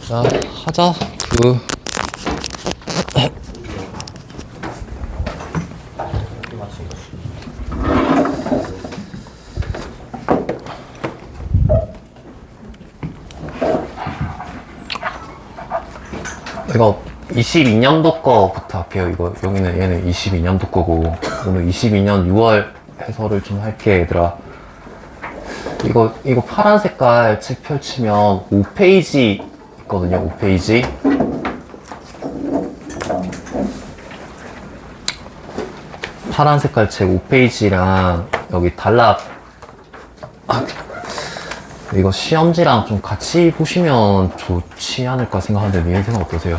자, 하자. 이거 22년도 거부터 할게요. 이거 여기는 얘는 22년도 거고 오늘 22년 6월 해설을 좀 할게 얘들아. 이거 파란 색깔 책 펼치면 5페이지 있거든요. 5페이지. 파란 색깔 책 5페이지랑 여기 단락 이거 시험지랑 좀 같이 보시면 좋지 않을까 생각하는데 니네 생각 어떠세요?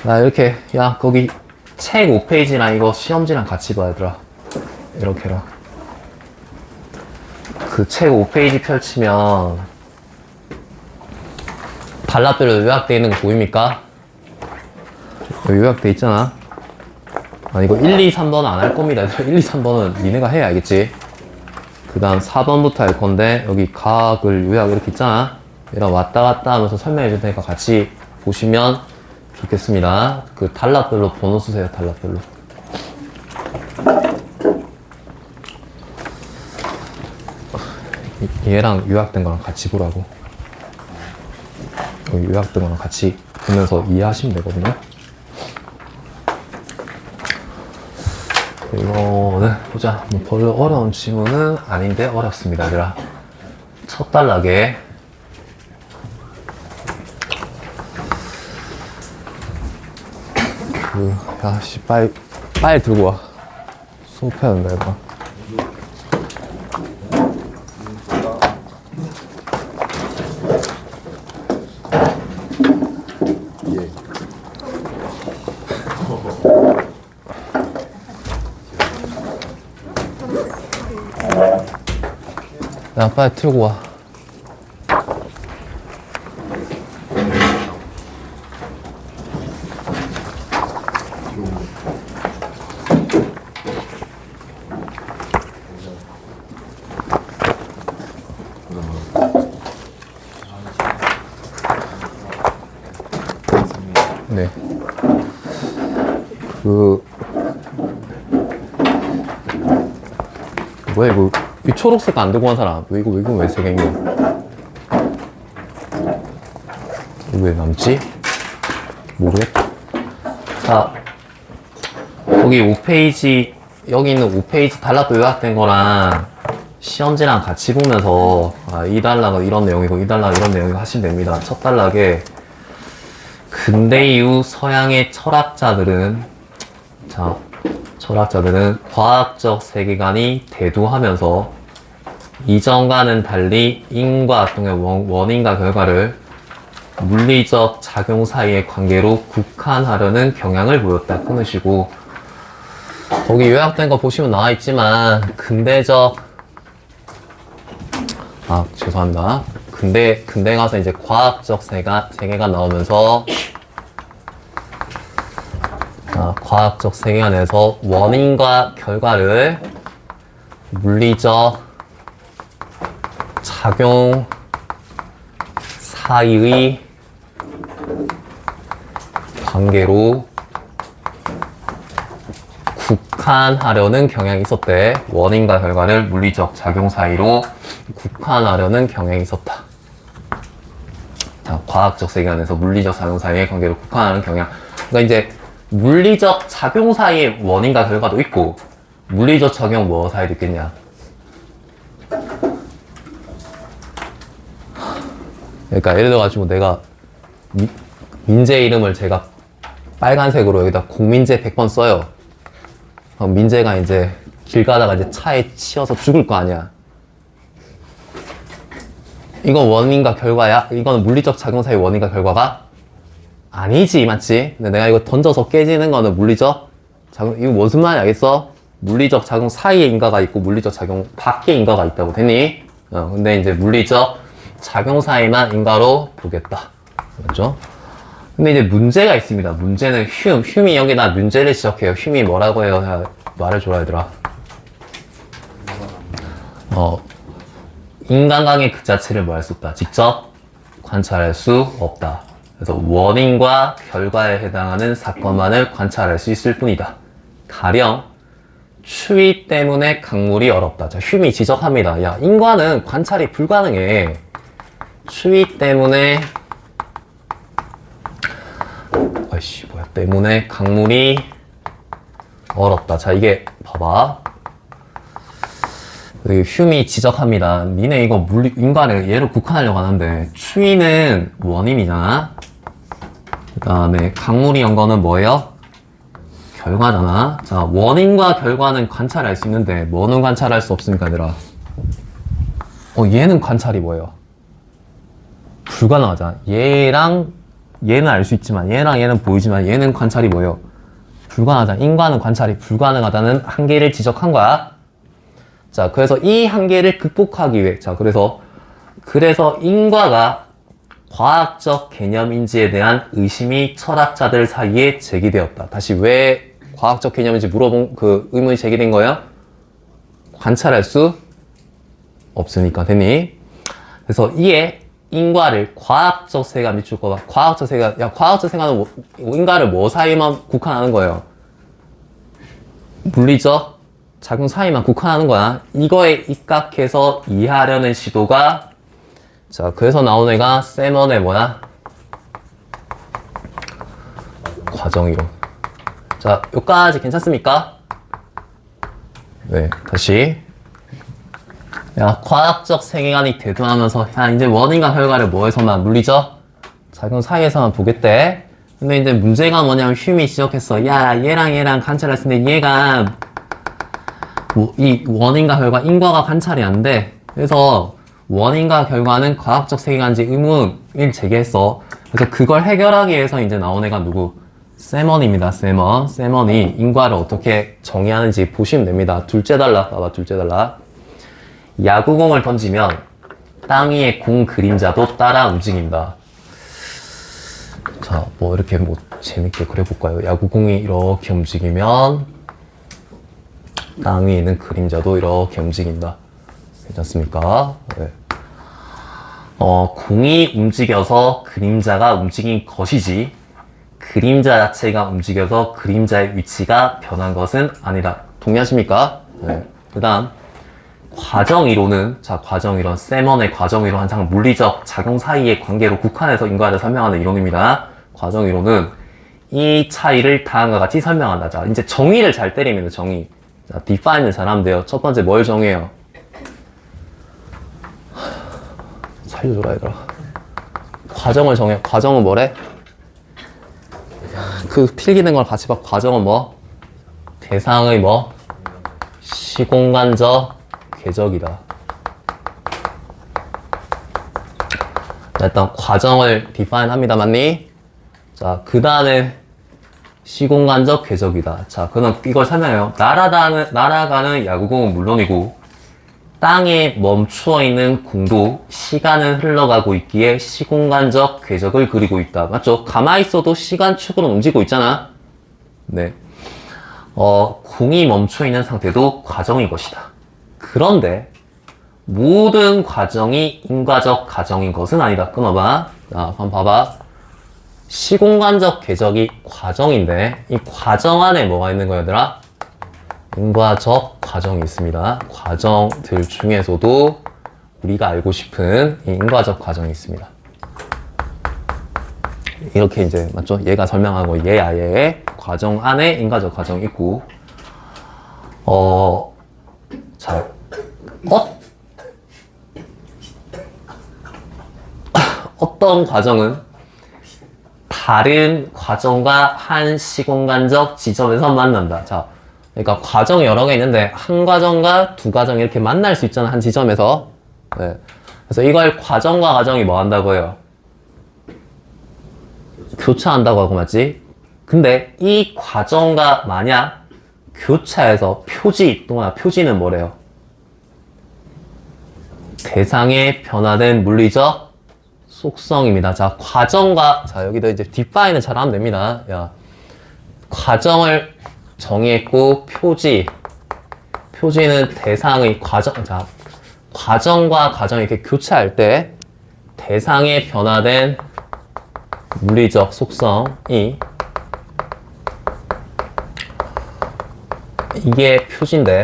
나 이렇게 야 거기 책 5페이지랑 이거 시험지랑 같이 봐 얘들아. 이렇게 해라. 그 책 5페이지 펼치면 단락별로 요약되어 있는 거 보입니까? 여기 요약돼 있잖아. 아 이거 1, 2, 3번은 안 할 겁니다. 1, 2, 3번은 니네가 해야 알겠지? 그 다음 4번부터 할 건데 여기 가학을 요약 이렇게 있잖아. 이런 왔다 갔다 하면서 설명해 줄 테니까 같이 보시면 좋겠습니다. 그 단락별로 번호 쓰세요. 단락별로. 얘랑 요약된 거랑 같이 보라고. 여기 요약된 거랑 같이 보면서 이해하시면 되거든요. 이거는 보자. 뭐 별로 어려운 질문은 아닌데 어렵습니다. 얘들아. 첫 단락에 야씨 빨리 들고 와. 수업해야 된다 얘들아. 야 빨리 들고 와. 네. 뭐야 이거 이 초록색 안 들고 간 사람 이거 왜 세 개인 거야? 이거 왜 남지? 모르겠다. 자 여기 5페이지 여기 있는 5페이지 단락도 요약된 거랑 시험지랑 같이 보면서 이 단락은 이런 내용이고 이 단락은 이런 내용이고 하시면 됩니다. 첫 단락에 근대 이후 서양의 철학자들은 과학적 세계관이 대두하면서 이전과는 달리 인과 활동의 원인과 결과를 물리적 작용 사이의 관계로 국한하려는 경향을 보였다. 끊으시고 거기 요약된 거 보시면 나와 있지만 죄송합니다. 근대 가서 이제 과학적 세계관 나오면서 과학적 세계관에서 원인과 결과를 물리적 작용 사이의 관계로 국한하려는 경향이 있었대. 원인과 결과를 물리적 작용 사이로 국한하려는 경향이 있었다. 자, 과학적 세계관에서 물리적 작용 사이의 관계로 국한하는 경향. 그러니까 이제 물리적 작용 사이의 원인과 결과도 있고 물리적 작용 뭐 사이도 있겠냐. 그러니까 예를 들어가지고 내가 민재 이름을 제가 빨간색으로 여기다 공민재 100번 써요. 그럼 민재가 이제 길 가다가 이제 차에 치여서 죽을 거 아니야. 이건 원인과 결과야? 이건 물리적 작용 사이의 원인과 결과가? 아니지, 맞지? 근데 내가 이거 던져서 깨지는 거는 물리적 작용, 이거 무슨 말인지 알겠어? 물리적 작용 사이에 인과가 있고 물리적 작용 밖에 인과가 있다고 됐니? 근데 이제 물리적 작용 사이만 인과로 보겠다. 맞죠? 근데 이제 문제가 있습니다. 문제는 흉이 여기다 문제를 지적해요. 흉이 뭐라고 해요? 말해줘라, 얘들아. 인간관계 그 자체를 뭐 할 수 없다. 직접 관찰할 수 없다. 그래서 원인과 결과에 해당하는 사건만을 관찰할 수 있을 뿐이다. 가령 추위 때문에 강물이 얼었다. 자, 휴미 지적합니다. 야, 인과는 관찰이 불가능해. 추위 때문에 때문에 강물이 얼었다. 자, 이게 봐봐. 휴미 지적합니다. 니네 이거 인과를 얘로 국한하려고 하는데 추위는 원인이잖아. 그 다음에 강물이 연 거는 뭐예요? 결과잖아. 자, 원인과 결과는 관찰할 수 있는데 뭐는 관찰할 수 없으니까 얘들아. 얘는 관찰이 뭐예요? 불가능하잖아. 얘는 알 수 있지만 얘랑 얘는 보이지만 얘는 관찰이 뭐예요? 불가능하잖아. 인과는 관찰이 불가능하다는 한계를 지적한 거야. 자, 그래서 이 한계를 극복하기 위해, 자, 그래서 인과가 과학적 개념인지에 대한 의심이 철학자들 사이에 제기되었다. 다시 왜 과학적 개념인지 물어본 그 의문이 제기된 거예요? 관찰할 수 없으니까. 됐니? 그래서 이에 인과를 과학적 세계가 밑줄 거봐. 과학적 세계는 인과를 뭐 사이만 국한하는 거예요? 물리적 작용 사이만 국한하는 거야. 이거에 입각해서 이해하려는 시도가, 자, 그래서 나온 애가 세먼의 뭐야? 과정이론. 자, 여기까지 괜찮습니까? 네, 다시. 야, 과학적 세계관이 대두하면서, 야, 이제 원인과 결과를 뭐에서만, 물리적 작용 사이에서만 보겠대. 근데 이제 문제가 뭐냐면, 휴미 지적했어. 야, 얘랑 관찰할 수 있는데, 얘가, 이 원인과 결과, 인과가 관찰이 안 돼. 그래서, 원인과 결과는 과학적 세계관인지 의문을 제기했어. 그래서 그걸 해결하기 위해서 이제 나온 애가 누구? 세먼입니다. 세먼이 인과를 어떻게 정의하는지 보시면 됩니다. 둘째 단락, 봐봐, 둘째 단락. 야구공을 던지면 땅 위의 공 그림자도 따라 움직인다. 자, 뭐 이렇게 뭐 재밌게 그려볼까요? 야구공이 이렇게 움직이면 땅 위에 있는 그림자도 이렇게 움직인다. 괜찮습니까? 네. 공이 움직여서 그림자가 움직인 것이지 그림자 자체가 움직여서 그림자의 위치가 변한 것은 아니다. 동의하십니까? 네. 그 다음 과정이론은, 자, 과정이론, 세먼의 과정이론 항상 물리적 작용 사이의 관계로 국한해서 인과를 설명하는 이론입니다. 과정이론은 이 차이를 다음과 같이 설명한다. 자, 이제 정의를 잘 때리면 정의. 자, define을 잘하면 돼요. 첫 번째 뭘 정의해요? 살려줘라, 얘들아. 과정을 정해. 과정은 뭐래? 그 필기된 걸 같이 봐. 과정은 뭐? 대상의 뭐? 시공간적 궤적이다. 자, 일단 과정을 define 합니다. 맞니? 자, 그 다음에 시공간적 궤적이다. 자, 그럼 이걸 설명해요. 날아가는 야구공은 물론이고 땅에 멈추어 있는 공도 시간은 흘러가고 있기에 시공간적 궤적을 그리고 있다. 맞죠? 가만히 있어도 시간축으로 움직이고 있잖아. 네. 공이 멈춰 있는 상태도 과정일 것이다. 그런데 모든 과정이 인과적 과정인 것은 아니다. 끊어봐. 자, 한번 봐봐. 시공간적 궤적이 과정인데 이 과정 안에 뭐가 있는 거야, 얘들아? 인과적 과정이 있습니다. 과정들 중에서도 우리가 알고 싶은 이 인과적 과정이 있습니다. 이렇게 이제 맞죠? 얘가 설명하고 얘야 얘의 과정 안에 인과적 과정이 있고 자, 어떤 과정은 다른 과정과 한 시공간적 지점에서 만난다. 자, 그러니까 과정이 여러 개 있는데 한 과정과 두 과정이 이렇게 만날 수 있잖아, 한 지점에서. 네. 그래서 이걸 과정과 과정이 뭐 한다고 해요? 교차한다고 하고 맞지? 근데 이 과정과 만약 교차해서 표지는 뭐래요? 대상의 변화된 물리적 속성입니다. 자, 과정과, 자, 여기도 이제 define을 잘 하면 됩니다. 야, 과정을 정의했고, 표지는 대상의 과정, 자, 과정과 과정이 이렇게 교차할 때 대상의 변화된 물리적 속성이 이게 표지인데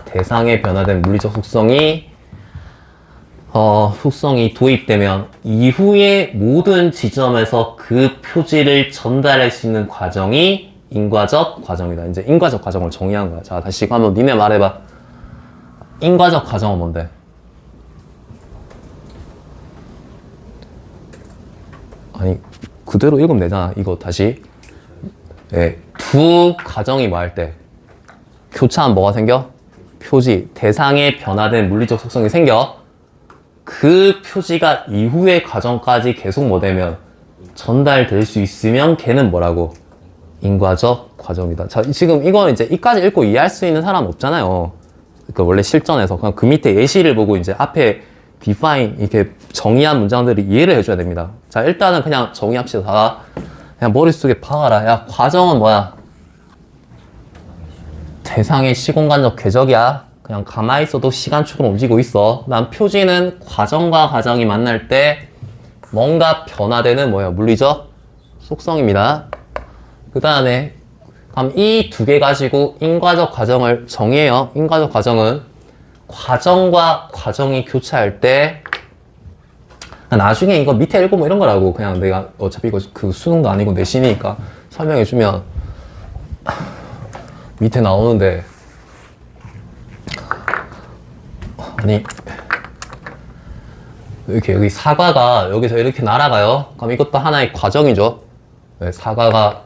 대상의 변화된 물리적 속성이 도입되면 이후의 모든 지점에서 그 표지를 전달할 수 있는 과정이 인과적 과정이다. 이제 인과적 과정을 정의한 거야. 자, 다시 한번 니네 말해봐. 인과적 과정은 뭔데? 아니, 그대로 읽으면 되잖아. 이거 다시. 네, 두 과정이 뭐 할 때? 교차하면 뭐가 생겨? 표지, 대상의 변화된 물리적 속성이 생겨. 그 표지가 이후의 과정까지 계속 뭐 되면 전달될 수 있으면 걔는 뭐라고? 인과적 과정이다. 자, 지금 이거는 이제 이까지 읽고 이해할 수 있는 사람 없잖아요. 그러니까 원래 실전에서 그냥 그 밑에 예시를 보고 이제 앞에 define 이렇게 정의한 문장들을 이해를 해줘야 됩니다. 자, 일단은 그냥 정의합시다. 다 그냥 머릿속에 박아라. 야, 과정은 뭐야? 대상의 시공간적 궤적이야. 그냥 가만히 있어도 시간축으로 움직이고 있어. 난 표지는 과정과 과정이 만날 때 뭔가 변화되는 뭐예요? 물리적 속성입니다. 그 다음에 그럼 이 두 개 가지고 인과적 과정을 정의해요. 인과적 과정은 과정과 과정이 교차할 때 나중에 이거 밑에 읽고 뭐 이런 거라고 그냥 내가 어차피 이거 그 수능도 아니고 내신이니까 설명해주면 밑에 나오는데 아니 이렇게 여기 사과가 여기서 이렇게 날아가요. 그럼 이것도 하나의 과정이죠. 네, 사과가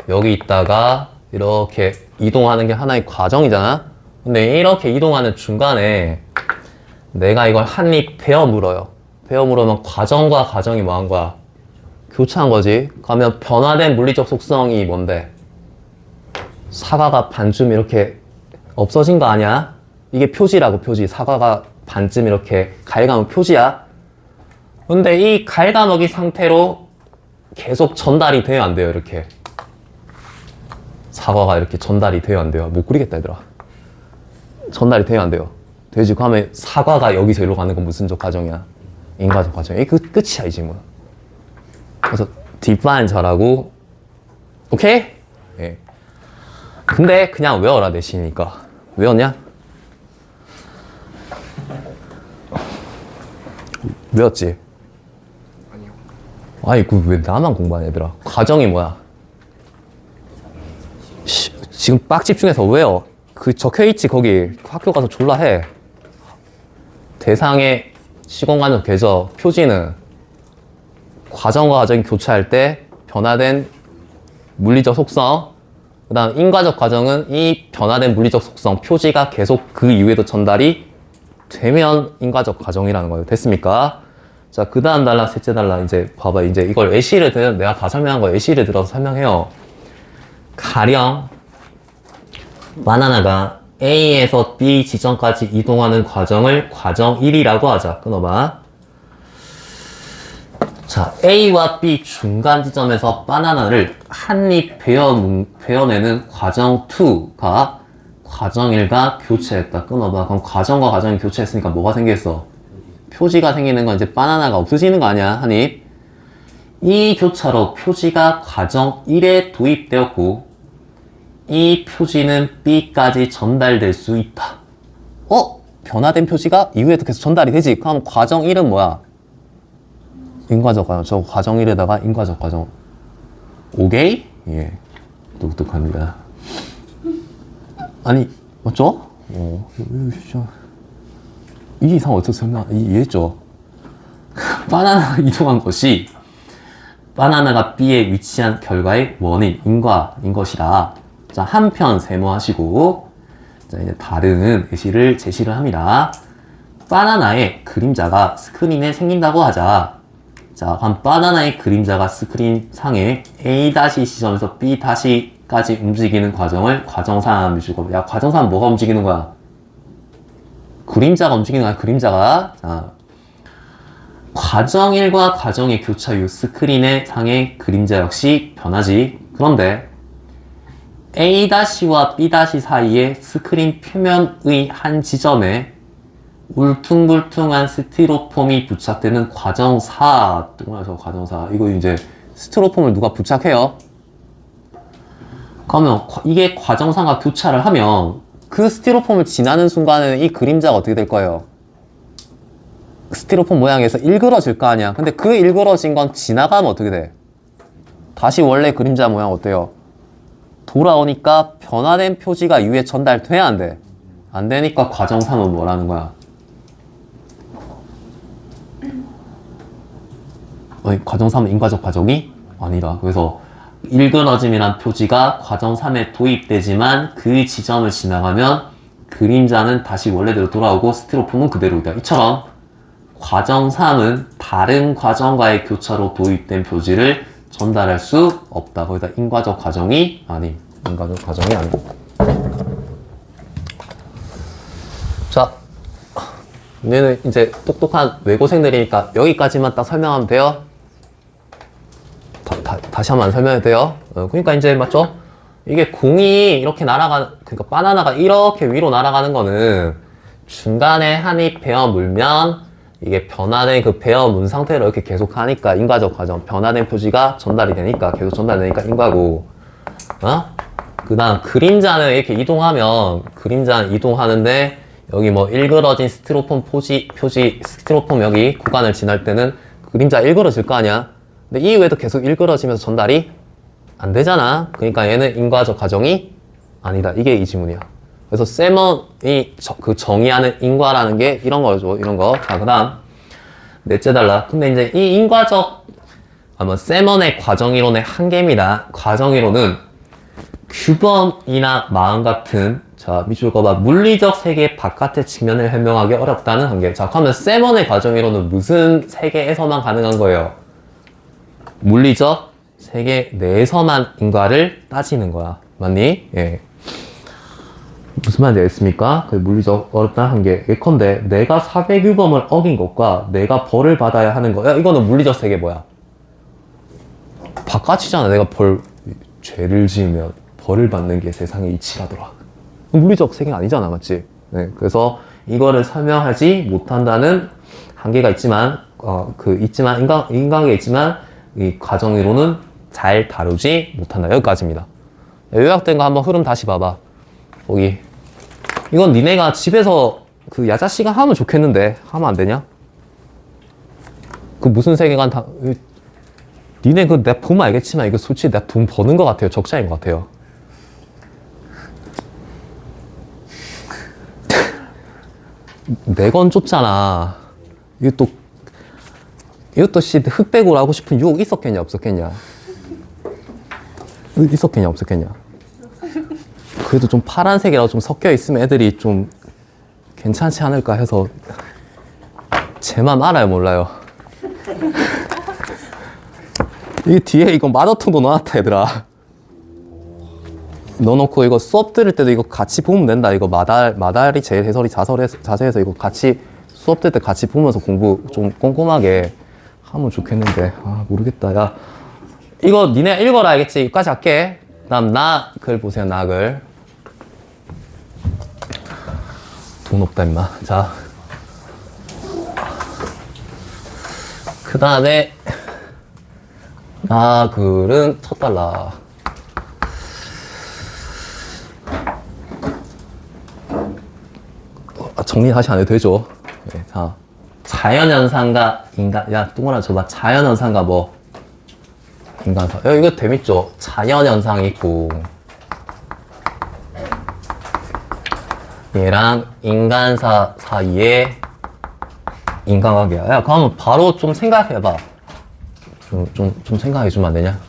여기 있다가 이렇게 이동하는 게 하나의 과정이잖아. 근데 이렇게 이동하는 중간에 내가 이걸 한 입 베어 물어요. 베어 물으면 과정과 과정이 뭐 한 거야? 교차한 거지. 그러면 변화된 물리적 속성이 뭔데? 사과가 반쯤 이렇게 없어진 거 아니야? 이게 표지라고, 표지. 사과가 반쯤 이렇게 갉아먹은 표지야. 근데 이 갉아먹이 상태로 계속 전달이 돼요, 안 돼요? 이렇게. 사과가 이렇게 전달이 돼요, 안 돼요? 못 그리겠다, 얘들아. 전달이 돼요, 안 돼요? 되지. 그러면 사과가 여기서 이리로 가는 건 무슨 적 과정이야? 인과적 과정. 이게 끝이야, 이 질문. 그래서 define 잘하고, 오케이? 예. 근데 그냥 외워라, 내신이니까. 외웠냐? 외웠지? 아니요. 아이, 왜 나만 공부하냐, 얘들아. 과정이 뭐야? 지금 빡 집중해서 외워. 그 적혀있지, 거기. 학교 가서 졸라 해. 대상의 시공간적 궤적, 표지는 과정과 과정이 교차할 때 변화된 물리적 속성, 그 다음 인과적 과정은 이 변화된 물리적 속성, 표지가 계속 그 이후에도 전달이 되면 인과적 과정이라는 거예요. 됐습니까? 자, 그 다음 달라, 셋째 달라. 이제 봐봐. 이제 이걸 예시를 내가 다 설명한 거 예시를 들어서 설명해요. 가령 바나나가 A에서 B 지점까지 이동하는 과정을 과정 1이라고 하자. 끊어봐. 자, A와 B 중간 지점에서 바나나를 한 입 베어내는 과정 2가 과정 1과 교체했다. 끊어봐. 그럼 과정과 과정이 교체했으니까 뭐가 생겼어? 표지가 생기는 건 이제 바나나가 없어지는 거 아니야? 한 입. 이 교차로 표지가 과정 1에 도입되었고 이 표지는 B까지 전달될 수 있다. 변화된 표지가 이후에도 계속 전달이 되지. 그럼 과정 1은 뭐야? 인과적 과정. 저 과정 1에다가 인과적 과정. 오케이? 예. 똑똑합니다. 아니, 맞죠? 이 이상 어떻게 설명, 이해했죠? 바나나가 이동한 것이 바나나가 B에 위치한 결과의 원인, 인과인 것이다. 자, 한편 세모하시고, 자, 이제 다른 예시를 제시를 합니다. 바나나의 그림자가 스크린에 생긴다고 하자. 자, 그럼 바나나의 그림자가 스크린 상에 A- 시점에서 B-까지 움직이는 과정을 과정3 주고, 야, 과정3 뭐가 움직이는 거야? 그림자가 움직이는 거야, 그림자가. 자, 과정 1과 과정의 교차 이후 스크린의 상의 그림자 역시 변하지. 그런데 A-와 B- 사이의 스크린 표면의 한 지점에 울퉁불퉁한 스티로폼이 부착되는 과정사. 동그라서 과정사. 이거 이제 스티로폼을 누가 부착해요? 그러면 이게 과정사가 교차를 하면 그 스티로폼을 지나는 순간에는 이 그림자가 어떻게 될 거예요? 스티로폼 모양에서 일그러질 거 아니야. 근데 그 일그러진 건 지나가면 어떻게 돼? 다시 원래 그림자 모양 어때요? 돌아오니까 변화된 표지가 이후에 전달돼야 안 돼? 안 되니까 과정사는 뭐라는 거야? 과정 3은 인과적 과정이 아니다. 그래서 일그러짐이란 표지가 과정 3에 도입되지만 그 지점을 지나가면 그림자는 다시 원래대로 돌아오고 스티로폼은 그대로이다. 이처럼 과정 3은 다른 과정과의 교차로 도입된 표지를 전달할 수 없다. 거기다 인과적 과정이 아님. 인과적 과정이 아님. 자, 얘는 이제 똑똑한 외고생들이니까 여기까지만 딱 설명하면 돼요. 다시 한번 설명해도 돼요. 그러니까 이제 맞죠? 이게 공이 이렇게 그러니까 바나나가 이렇게 위로 날아가는 거는 중간에 한입 베어 물면 이게 변화된 그 베어 문 상태로 이렇게 계속 하니까 인과적 과정, 변화된 표지가 전달이 되니까 계속 전달되니까 인과고, 그 다음 그림자는 이렇게 이동하면 그림자는 이동하는데 여기 뭐 일그러진 스티로폼 표지 스티로폼 여기 구간을 지날 때는 그림자 일그러질 거 아니야. 근데 이후에도 계속 일그러지면서 전달이 안 되잖아. 그러니까 얘는 인과적 과정이 아니다. 이게 이 지문이야. 그래서 세먼이 그 정의하는 인과라는 게 이런 거죠. 이런 거. 자, 그 다음 넷째 달라. 근데 이제 이 인과적 세먼의 과정이론의 한계입니다. 과정이론은 규범이나 마음 같은, 자, 밑줄 거봐. 물리적 세계 바깥의 측면을 해명하기 어렵다는 한계. 자, 그러면 세먼의 과정이론은 무슨 세계에서만 가능한 거예요? 물리적 세계 내에서만 인과를 따지는 거야. 맞니? 예. 무슨 말인지 알겠습니까? 그 물리적 어렵다는 한계. 예컨대 내가 사회 규범을 어긴 것과 내가 벌을 받아야 하는 거. 야, 이거는 물리적 세계 뭐야? 바깥이잖아. 내가 죄를 지으면 벌을 받는 게 세상의 이치라더라. 물리적 세계가 아니잖아. 맞지? 네. 그래서 이거를 설명하지 못한다는 한계가 있지만, 인간관계가 있지만, 이 과정이론은 잘 다루지 못한다. 여기까지입니다. 요약된 거 한번 흐름 다시 봐봐. 거기. 이건 니네가 집에서 그 야자 시간 하면 좋겠는데, 하면 안 되냐? 그 무슨 세계관 니네 내가 보면 알겠지만, 이거 솔직히 내가 돈 버는 것 같아요. 적자인 것 같아요. 내 건 좁잖아. 이것도 흑백으로 하고 싶은 유혹 있었겠냐, 없었겠냐? 있었겠냐, 없었겠냐? 그래도 좀 파란색이라고 좀 섞여 있으면 애들이 좀 괜찮지 않을까 해서 제 맘 알아요, 몰라요? 이 뒤에 이거 마더통도 넣어놨다, 얘들아. 넣어놓고 이거 수업 들을 때도 이거 같이 보면 된다. 이거 마달이 제일 해설이 자세해서 이거 같이 수업 들을 때 같이 보면서 공부 좀 꼼꼼하게 하면 좋겠는데. 아, 모르겠다. 야, 이거 니네 읽어라, 알겠지? 여기까지 할게. 다음 글 보세요. 글. 돈 없다 임마. 자, 그 다음에 글은 첫 달라. 정리 다시 안 해도 되죠? 네, 자, 자연현상과 인간, 야, 뚱아라 줘봐. 자연현상과 뭐? 인간사. 야, 이거 재밌죠? 자연현상이 있고, 얘랑 인간사 사이에 인간관계야. 야, 그러면 바로 좀 생각해봐. 좀 생각해주면 안 되냐?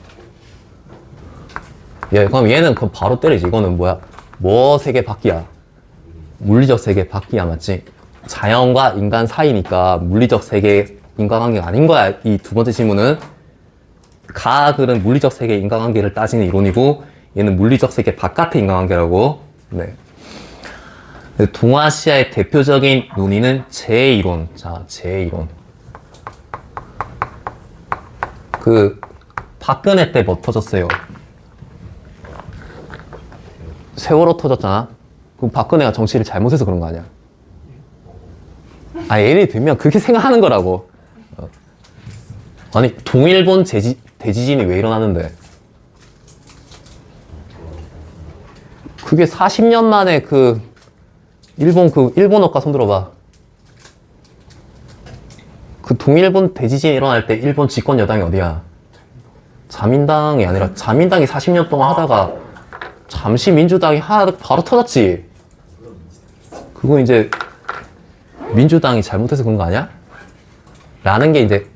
예, 그럼 얘는 그럼 바로 때리지. 이거는 뭐야? 뭐 세계 바뀌야? 물리적 세계 바뀌야, 맞지? 자연과 인간 사이니까 물리적 세계 인과관계가 아닌 거야. 이 두 번째 질문은 글은 물리적 세계 인과관계를 따지는 이론이고 얘는 물리적 세계 바깥의 인과관계라고. 네. 동아시아의 대표적인 논의는 제2론. 자, 제2론. 박근혜 때 뭐 터졌어요? 세월호 터졌잖아. 그럼 박근혜가 정치를 잘못해서 그런 거 아니야? 아, 예를 들면 그렇게 생각하는 거라고. 아니, 동일본 대지진이 왜 일어나는데? 그게 40년 만에 일본어과 손 들어봐. 그 동일본 대지진이 일어날 때 일본 집권 여당이 어디야? 자민당이 아니라 자민당이 40년 동안 하다가 잠시 민주당이 바로 터졌지. 그거 이제 민주당이 잘못해서 그런 거 아니야? 라는 게 이제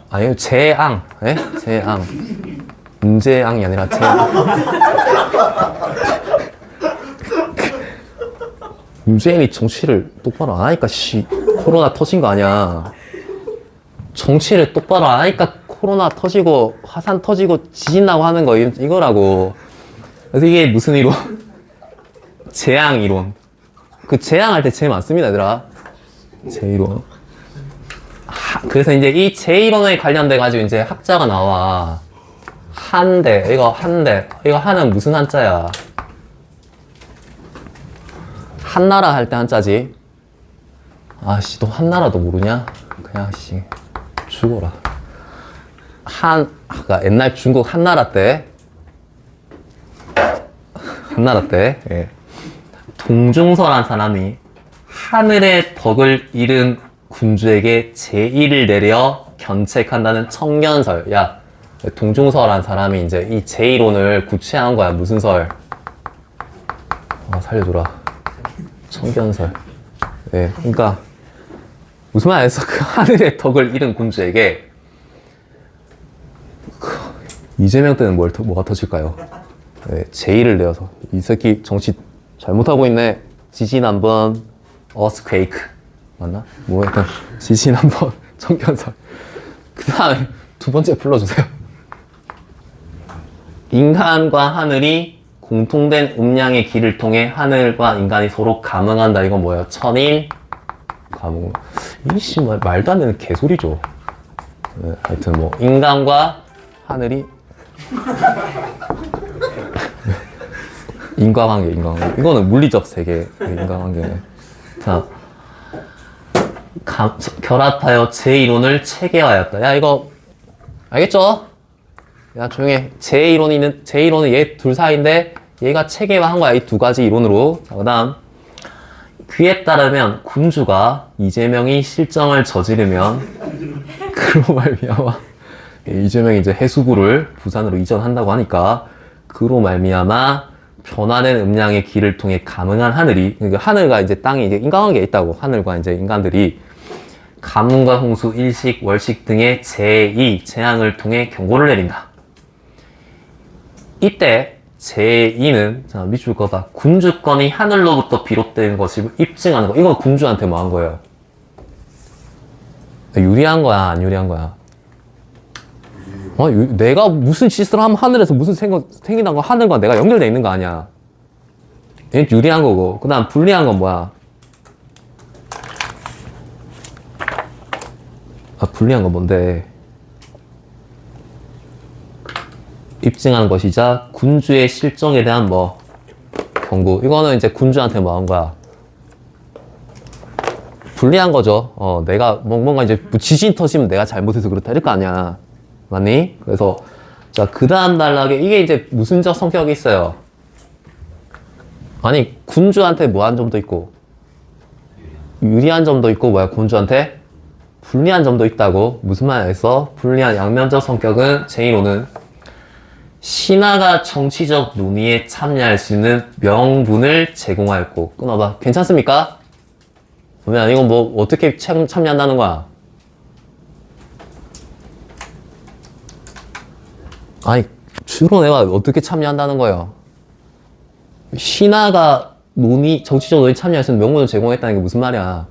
아니요 재앙, 예? 재앙, 문재앙이 아니라 문재인이 정치를 똑바로 안 하니까 코로나 터진 거 아니야. 정치를 똑바로 안 하니까 코로나 터지고 화산 터지고 지진 나고 하는 거 이거라고. 그래서 이게 무슨 이론? 재앙 이론. 그 재앙할 때 재 많습니다, 얘들아. 재 이론. 그래서 이제 이 재 이론에 관련돼 가지고 이제 학자가 나와. 이거 한은 무슨 한자야? 한나라 할 때 한자지. 아씨, 너 한나라도 모르냐? 그냥 죽어라. 그러니까 옛날 중국 한나라 때, 예. 동중서란 사람이 하늘의 덕을 잃은 군주에게 제의를 내려 견책한다는 청견설. 야, 동중서란 사람이 이제 이 제의론을 구체한 거야. 무슨 설? 살려줘라. 청견설. 예, 그러니까 무슨 말이었어? 그 하늘의 덕을 잃은 군주에게 이재명 때는 뭐가 터질까요? 네, 제의를 내어서 이 새끼 정치 잘못하고 있네. 지진 한번, 어스퀘이크 맞나? 뭐였던 지진 한번, 청견설. 그 다음에 두 번째 불러주세요. 인간과 하늘이 공통된 음양의 길을 통해 하늘과 인간이 서로 감응한다. 이건 뭐예요? 천일 감응. 이씨 말도 안 되는 개소리죠. 네, 하여튼 뭐 인간과 하늘이 인과관계. 이거는 물리적 세계 인과관계네. 자, 결합하여 제 이론을 체계화하였다. 야, 이거 알겠죠? 야, 조용히 해. 제 이론은 얘 둘 사이인데 얘가 체계화한 거야. 이 두 가지 이론으로. 자, 그 다음 그에 따르면 군주가 이재명이 실정을 저지르면 그로 말미암아 이재명이 이제 해수부를 부산으로 이전한다고 하니까 그로 말미암아 변화된 음양의 길을 통해 감응한 하늘이, 그러니까 하늘과 이제 땅이 이제 인과관계에 있다고. 하늘과 이제 인간들이 가뭄과 홍수, 일식, 월식 등의 재앙을 통해 경고를 내린다. 이때 제2는, 자, 밑줄 거봐. 군주권이 하늘로부터 비롯된 것을 입증하는 거. 이건 군주한테 뭐 한 거예요? 유리한 거야, 안 유리한 거야? 내가 무슨 짓을 하면 하늘에서 무슨 생긴다는 거, 하늘과 내가 연결되어 있는 거 아니야? 얘는 유리한 거고. 그 다음 불리한 건 뭐야? 불리한 건 뭔데? 입증하는 것이자 군주의 실정에 대한 경고. 이거는 이제 군주한테 뭐 한 거야? 불리한 거죠. 내가 뭔가 이제 지진 터지면 내가 잘못해서 그렇다 이럴 거 아니야. 맞니? 그래서 자, 그 다음 단락에 이게 이제 무슨적 성격이 있어요. 아니, 군주한테 뭐한 점도 있고 유리한 점도 있고 군주한테 불리한 점도 있다고. 무슨 말이겠어? 불리한 양면적 성격은 제1호는 신하가 정치적 논의에 참여할 수 있는 명분을 제공하였고. 끊어봐. 괜찮습니까? 그러면 이건 어떻게 참여한다는 거야? 아니, 주로 내가 어떻게 참여한다는 거예요? 신하가 정치적 논의 참여할 수 있는 명분을 제공했다는 게 무슨 말이야?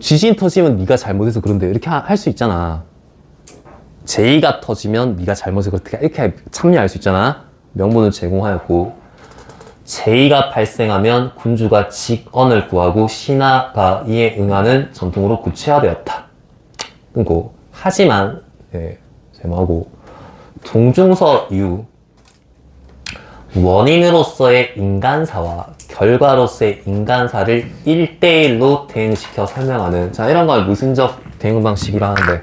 지진 터지면 네가 잘못해서 그런데 이렇게 할 수 있잖아. 제의가 터지면 네가 잘못해서 그렇게 이렇게 참여할 수 있잖아. 명분을 제공하였고, 제의가 발생하면 군주가 직언을 구하고 신하가 이에 응하는 전통으로 구체화되었다. 끊고, 하지만 제목하고 동중서 이후 원인으로서의 인간사와 결과로서의 인간사를 1대1로 대응시켜 설명하는, 자, 이런 걸 무슨적 대응 방식이라 하는데,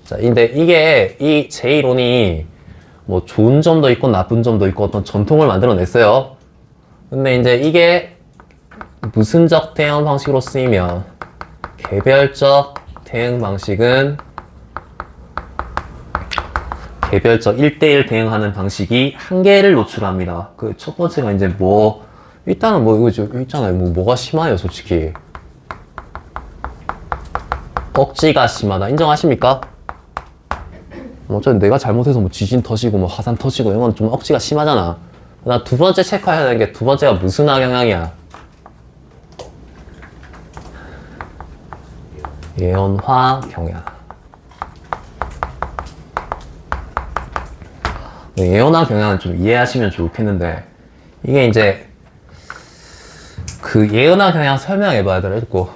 자, 근데 이게, 이 제1론이 뭐 좋은 점도 있고 나쁜 점도 있고 어떤 전통을 만들어냈어요. 근데 이제 이게 무슨적 대응 방식으로 쓰이면, 개별적 대응 방식은 개별적 1대1 대응하는 방식이 한계를 노출합니다. 그 첫 번째가 이제 뭐, 일단은 뭐 이거 있잖아요. 뭐가 심해요, 솔직히. 억지가 심하다. 인정하십니까? 어차피 내가 잘못해서 뭐 지진 터지고 뭐 화산 터지고 이런 건 좀 억지가 심하잖아. 나 두 번째 체크해야 되는 게 두 번째가 무슨 경향이야? 예언화 경향. 예언화 경향은 좀 이해하시면 좋겠는데, 이게 이제 그 예언화 경향 설명해 봐야 되겠고,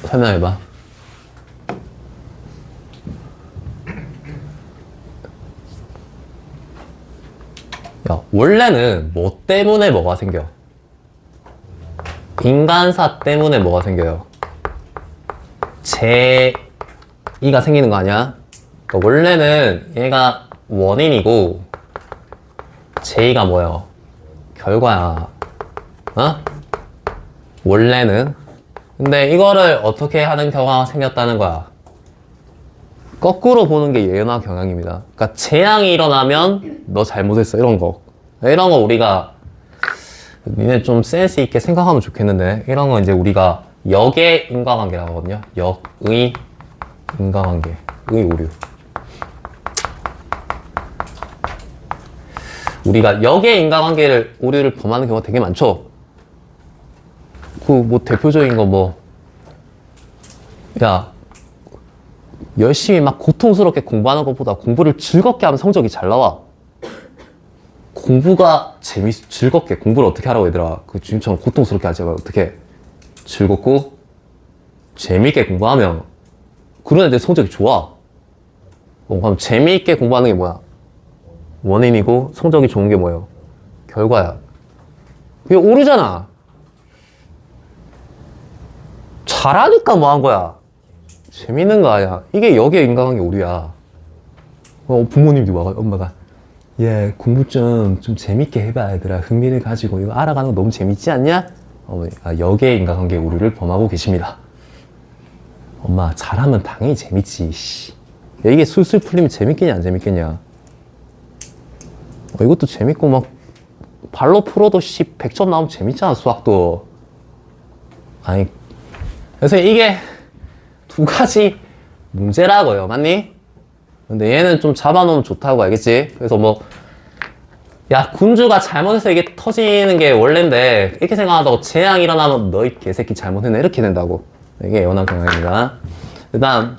설명해 봐. 야, 원래는 뭐 때문에 뭐가 생겨? 인간사 때문에 뭐가 생겨요? 제이가 생기는 거 아니야? 그러니까 원래는 얘가 원인이고 제이가 뭐예요? 결과야. 어? 원래는. 근데 이거를 어떻게 하는 경우가 생겼다는 거야? 거꾸로 보는 게 예언화 경향입니다. 그러니까 재앙이 일어나면 너 잘못했어, 이런 거. 이런 거 우리가 니네 좀 센스 있게 생각하면 좋겠는데, 이런 거 이제 우리가 역의 인과관계라고 하거든요. 역의 인과관계, 의 오류. 우리가 역의 인과관계를 오류를 범하는 경우가 되게 많죠. 그 뭐 대표적인 거 뭐, 야, 열심히 막 고통스럽게 공부하는 것보다 공부를 즐겁게 하면 성적이 잘 나와. 공부가 즐겁게, 공부를 어떻게 하라고 얘들아. 그 지금처럼 고통스럽게 하지 말고 어떻게 즐겁고 재미있게 공부하면 그런 애들 성적이 좋아. 그럼 재미있게 공부하는 게 뭐야? 원인이고 성적이 좋은 게 뭐예요? 결과야. 그게 오르잖아. 잘하니까 뭐 한 거야? 재밌는 거 아니야. 이게 역의 인간관계 오류야. 부모님도 와, 엄마가 얘 공부 좀 재밌게 해봐 얘들아. 흥미를 가지고 이거 알아가는 거 너무 재밌지 않냐? 어머니, 역의 인간관계 오류를 범하고 계십니다. 엄마 잘하면 당연히 재밌지. 씨. 야, 이게 술술 풀리면 재밌겠냐 안 재밌겠냐? 이것도 재밌고 막 발로 풀어도 100점 나오면 재밌잖아, 수학도. 아니, 그래서 이게 두 가지 문제라고요. 맞니? 근데 얘는 좀 잡아놓으면 좋다고 알겠지? 그래서 뭐, 야, 군주가 잘못해서 이게 터지는 게 원래인데, 이렇게 생각한다고 재앙이 일어나면 너희 개새끼 잘못했네. 이렇게 된다고. 이게 예언화 경향입니다. 그 다음,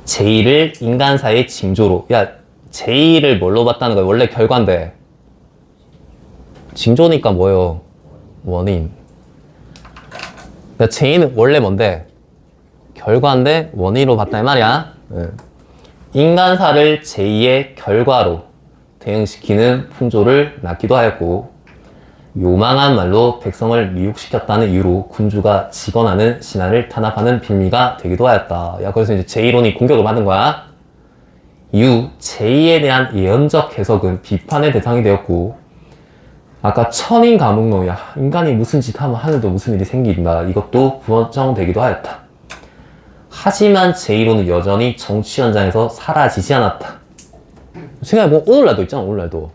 제2를 인간사의 징조로. 야, 제2를 뭘로 봤다는 거야? 원래 결과인데. 징조니까 뭐예요? 원인. 그러니까 제2는 원래 뭔데? 결과인데 원인으로 봤다 이 말이야. 인간사를 제2의 결과로 대응시키는 풍조를 낳기도 하였고, 요망한 말로 백성을 미혹시켰다는 이유로 군주가 직언하는 신하를 탄압하는 빌미가 되기도 하였다. 야, 그래서 이제 제1론이 공격을 받은 거야. 이후 제2에 대한 예언적 해석은 비판의 대상이 되었고, 아까 천인 가문론, 야, 인간이 무슨 짓 하면 하늘도 무슨 일이 생긴다. 이것도 부정되기도 하였다. 하지만 제1호는 여전히 정치 현장에서 사라지지 않았다. 생각해, 뭐, 오늘날도 있잖아, 오늘날도.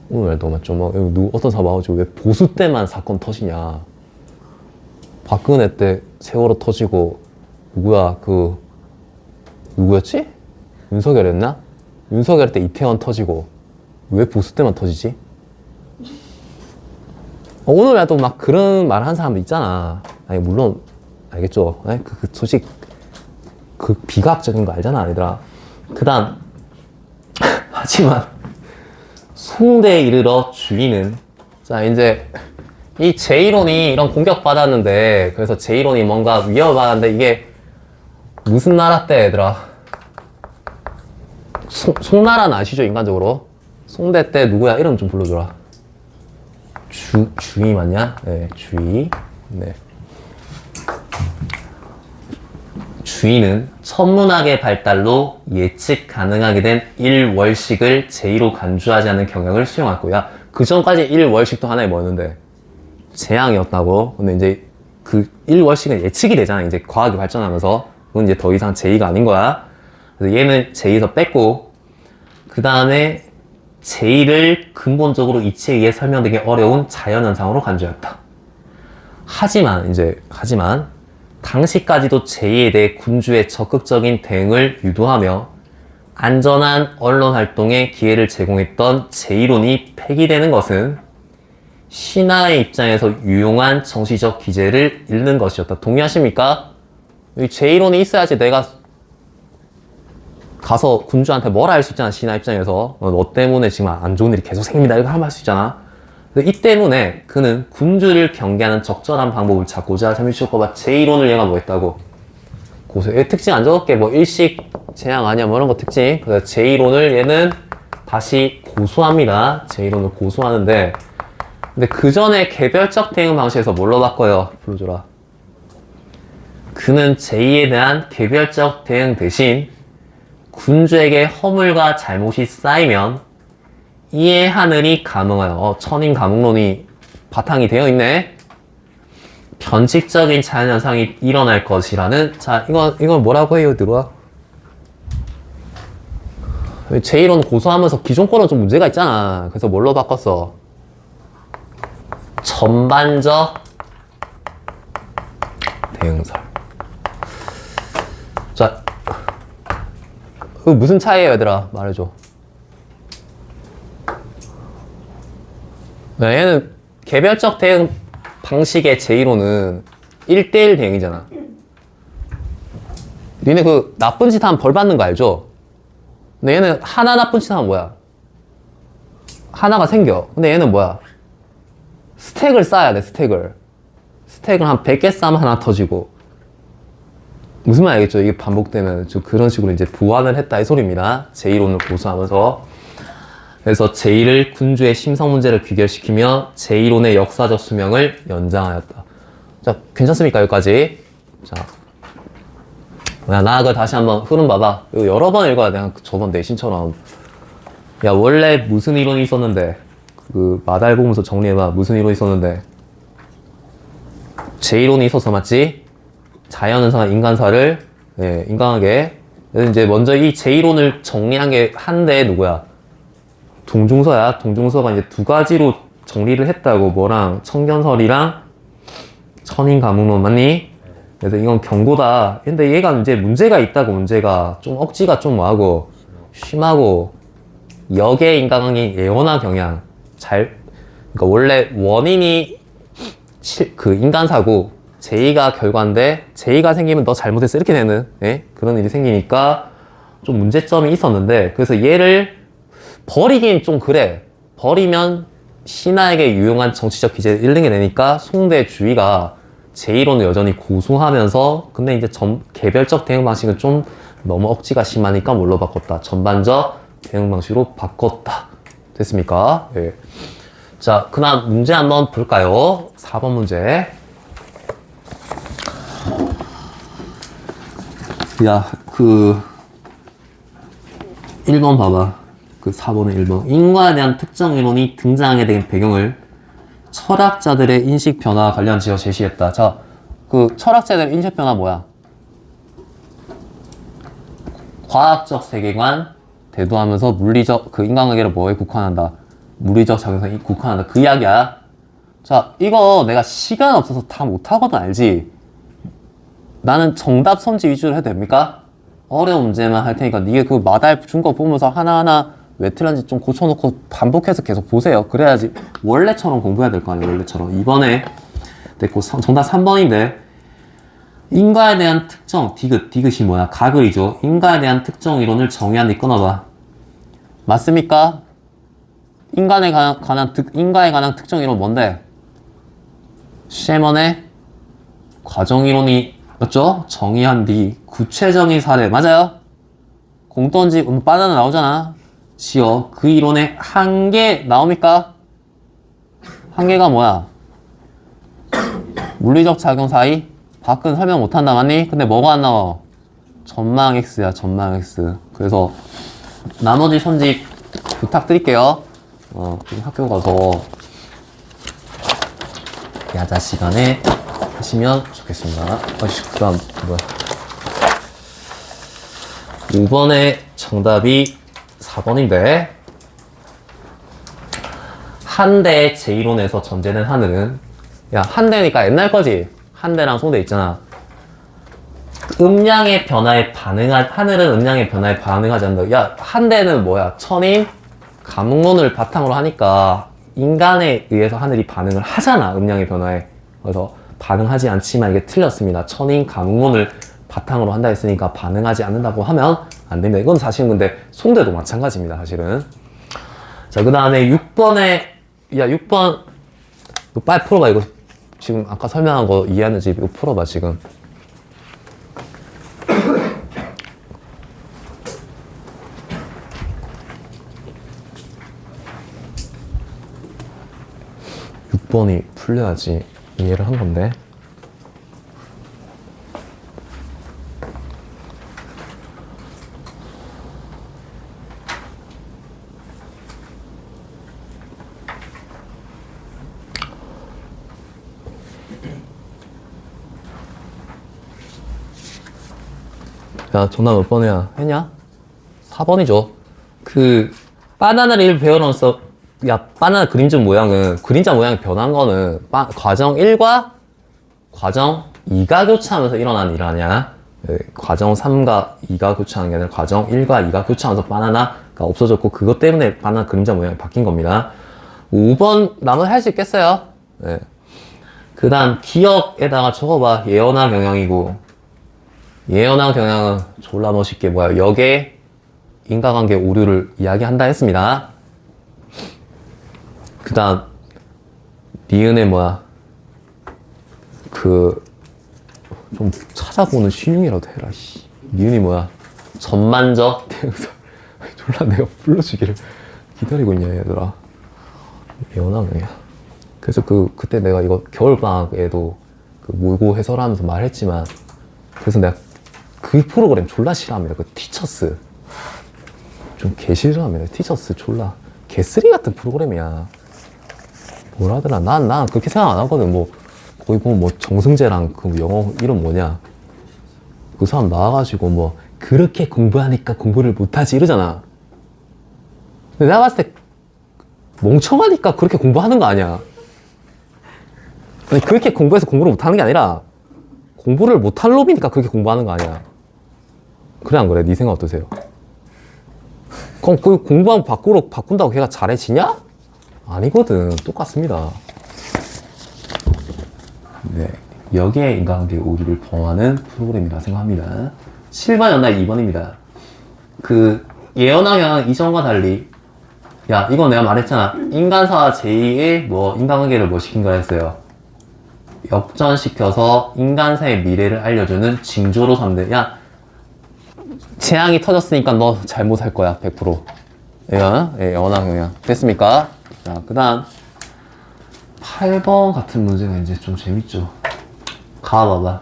오늘날도 맞죠? 막, 어떤 사람 와가지고 왜 보수 때만 사건 터지냐. 박근혜 때 세월호 터지고, 누구였지? 윤석열이었나? 윤석열 때 이태원 터지고, 왜 보수 때만 터지지? 오늘날도 막 그런 말 하는 사람도 있잖아. 아니, 물론, 알겠죠? 솔직히, 비과학적인 거 알잖아, 얘들아. 그 다음, 하지만, 송대에 이르러 주인은, 자, 이제, 이 제1론이 이런 공격받았는데, 그래서 제1론이 뭔가 위협받았는데, 이게, 무슨 나라 때 얘들아? 송나라는 아시죠? 인간적으로 송대 때 누구야? 이름 좀 불러줘라. 주의 맞냐? 네, 주의. 네. 주의는 천문학의 발달로 예측 가능하게 된 일월식을 제2로 간주하지 않는 경향을 수용했고요. 그 전까지 일월식도 하나의 뭐였는데 재앙이었다고. 근데 이제 그 일월식은 예측이 되잖아. 이제 과학이 발전하면서 그건 이제 더 이상 제2가 아닌 거야. 그래서 얘는 제2에서 뺐고 그 다음에 제2를 근본적으로 이치에 의해 설명되기 어려운 자연현상으로 간주했다. 하지만 당시까지도 제2에 대해 군주의 적극적인 대응을 유도하며 안전한 언론 활동의 기회를 제공했던 제2론이 폐기되는 것은 신하의 입장에서 유용한 정치적 기제를 잃는 것이었다. 동의하십니까? 이 제2론이 있어야지 내가 가서 군주한테 뭐라 할 수 있잖아. 신하 입장에서 너 때문에 지금 안 좋은 일이 계속 생깁니다 이거 할 수 있잖아. 이 때문에 그는 군주를 경계하는 적절한 방법을 찾고자 잠시초코바 제2론을 얘가 뭐 했다고? 고소해. 특징 안 적을게. 뭐 일식 재앙 아니야 뭐 이런 거 특징. 그래서 제2론을 얘는 다시 고수합니다. 제2론을 고수하는데 근데 그 전에 개별적 대응 방식에서 뭘로 바꿔요? 불러줘라. 그는 제2에 대한 개별적 대응 대신 군주에게 허물과 잘못이 쌓이면 이에 하늘이 감응하여 천인 감응론이 바탕이 되어 있네. 변칙적인 자연현상이 일어날 것이라는. 자, 이건 뭐라고 해요? 들어와. 제1론 고소하면서 기존 거는 좀 문제가 있잖아. 그래서 뭘로 바꿨어? 전반적 대응설. 자, 그 무슨 차이예요, 얘들아? 말해줘. 네, 얘는 개별적 대응 방식의 제1호는 1대1 대응이잖아. 니네 그 나쁜 짓 하면 벌 받는 거 알죠? 근데 얘는 하나 나쁜 짓 하면 뭐야? 하나가 생겨. 근데 얘는 뭐야? 스택을 쌓아야 돼, 스택을. 스택을 한 100개 쌓으면 하나 터지고. 무슨 말 알겠죠? 이게 반복되면 좀 그런 식으로 이제 보완을 했다 이 소리입니다. 제1론을 고수하면서. 그래서 제1을 군주의 심성 문제를 귀결시키며 제1론의 역사적 수명을 연장하였다. 자, 괜찮습니까? 여기까지. 자, 야, 나 그거 다시 한번 흐름 봐봐. 이거 여러 번 읽어야 돼. 저번 내신처럼. 야, 원래 무슨 이론이 있었는데, 그 마달 보면서 정리해봐. 무슨 이론이 있었는데, 제1론이 있었어, 맞지? 자연현상과 인간사를, 예, 인간하게. 그래서 이제 먼저 이 제1론을 정리한 게 한데 누구야? 동중서야. 동중서가 이제 두 가지로 정리를 했다고. 뭐랑 청견설이랑 천인감응론 맞니? 그래서 이건 경고다. 근데 얘가 이제 문제가 있다고. 문제가 좀 억지가 좀 뭐하고 심하고 역의 인간관계 예원화 경향 그러니까 원래 원인이 그 인간사고 제2가 결과인데 제2가 생기면 너 잘못했어 이렇게 되는 예? 그런 일이 생기니까 좀 문제점이 있었는데 그래서 얘를 버리긴 좀 그래. 버리면 신하에게 유용한 정치적 기제를 잃는 게 되니까 송대 주의가 제1호는 여전히 고수하면서 근데 이제 개별적 대응 방식은 좀 너무 억지가 심하니까 뭘로 바꿨다? 전반적 대응 방식으로 바꿨다. 됐습니까? 예. 자, 그다음 문제 한번 볼까요? 4번 문제. 야, 1번 봐봐. 4번의 1번. 인과에 대한 특정 이론이 등장하게 된 배경을 철학자들의 인식 변화와 관련지어 제시했다. 자, 철학자들의 인식 변화 뭐야? 과학적 세계관 대두하면서 물리적, 인간관계를 뭐에 국한한다? 물리적 작용성에 국한한다. 그 이야기야. 자, 이거 내가 시간 없어서 다 못하거든, 알지? 나는 정답 선지 위주로 해도 됩니까? 어려운 문제만 할 테니까 니가 그 마달 준 거 보면서 하나하나 왜 틀렸는지 좀 고쳐놓고 반복해서 계속 보세요. 그래야지 원래처럼 공부해야 될 거 아니에요. 원래처럼. 이번에 됐고 정답 3번인데 인과에 대한 특정 디귿이 뭐야? 가글이죠. 인과에 대한 특정 이론을 정의한 뒤 끊어봐. 맞습니까? 인과에 관한 특정 이론 뭔데? 셰먼의 과정 이론이 맞죠? 정의한 뒤 구체적인 사례 맞아요? 공던지 바나나 나오잖아. 지어 그 이론의 한계 나옵니까? 한계가 뭐야? 물리적 작용 사이 밖은 설명 못한다 맞니? 근데 뭐가 안 나와? 전망 X야 전망 X. 그래서 나머지 손집 부탁드릴게요. 학교 가서 야자 시간에 하시면 좋겠습니다. 그 다음 뭐야? 5번의 정답이 4번인데 한대 제1론에서 전제된 하늘은 야 한대니까 옛날 거지. 한대랑 소대 있잖아. 음량의 변화에 하늘은 음량의 변화에 반응하지 않는다. 야 한대는 뭐야? 천인 감흥론을 바탕으로 하니까 인간에 의해서 하늘이 반응을 하잖아. 음량의 변화에. 그래서 반응하지 않지만 이게 틀렸습니다. 천인 감흥론을 바탕으로 한다 했으니까 반응하지 않는다고 하면 안 됩니다. 이건 사실은 근데 송대도 마찬가지입니다. 사실은. 자, 그 다음에 6번에 야 6번 너 빨리 풀어봐. 이거 지금 아까 설명한 거 이해하는지 이거 풀어봐 지금. 번이 풀려야지 이해를 한 건데. 야, 정답 몇 번이야? 했냐? 4번이죠. 그 바나나를 1 배워놓았어. 야, 바나나 그림자 모양은 변한 거는 과정 1과 과정 2가 교차하면서 일어난 일 아니야? 과정 3가 2가 교차하는 게 아니라 과정 1과 2가 교차하면서 바나나가 없어졌고 그것 때문에 바나나 그림자 모양이 바뀐 겁니다. 5번 나머지 할 수 있겠어요? 네. 그 다음 기억에다가 적어봐. 예언화 경향이고 예언화 경향은 졸라 멋있게 뭐야? 역의 인과관계 오류를 이야기한다 했습니다. 그 다음 니은의 뭐야? 좀 찾아보는 신용이라도 해라. 씨. 니은이 뭐야? 전만적 대응사. 졸라 내가 불러주기를 기다리고 있냐 얘들아. 예언화 경향. 그래서 그때 내가 이거 겨울방학에도 모의고 해설하면서 말했지만 그래서 내가 그 프로그램 졸라 싫어합니다. 그 티처스 좀 개 싫어합니다. 티처스 졸라 개쓰리 같은 프로그램이야. 뭐라더라. 난 그렇게 생각 안 하거든. 뭐 거기 보면 뭐 정승재랑 그 영어 이름 뭐냐 그 사람 나와가지고 뭐 그렇게 공부하니까 공부를 못하지 이러잖아. 근데 내가 봤을 때 멍청하니까 그렇게 공부하는 거 아니야. 아니, 그렇게 공부해서 공부를 못하는 게 아니라 공부를 못할 놈이니까 그렇게 공부하는 거 아니야. 그래 안 그래? 네 생각 어떠세요? 그럼 그 공부하면 바꾼다고 걔가 잘해지냐? 아니거든. 똑같습니다. 네, 역의 인과관계 오류를 범하는 프로그램이라 생각합니다. 7번이었나 2번입니다. 그 예언화 경향 이전과 달리 야 이거 내가 말했잖아. 인간사 제2의 뭐 인과관계를 뭐 시킨가 했어요. 역전시켜서 인간사의 미래를 알려주는 징조로 삼는. 야 재앙이 터졌으니까 너 잘못할 거야 100%. 예언화 경향 됐습니까? 자, 그 다음 8번 같은 문제가 이제 좀 재밌죠. 가봐봐.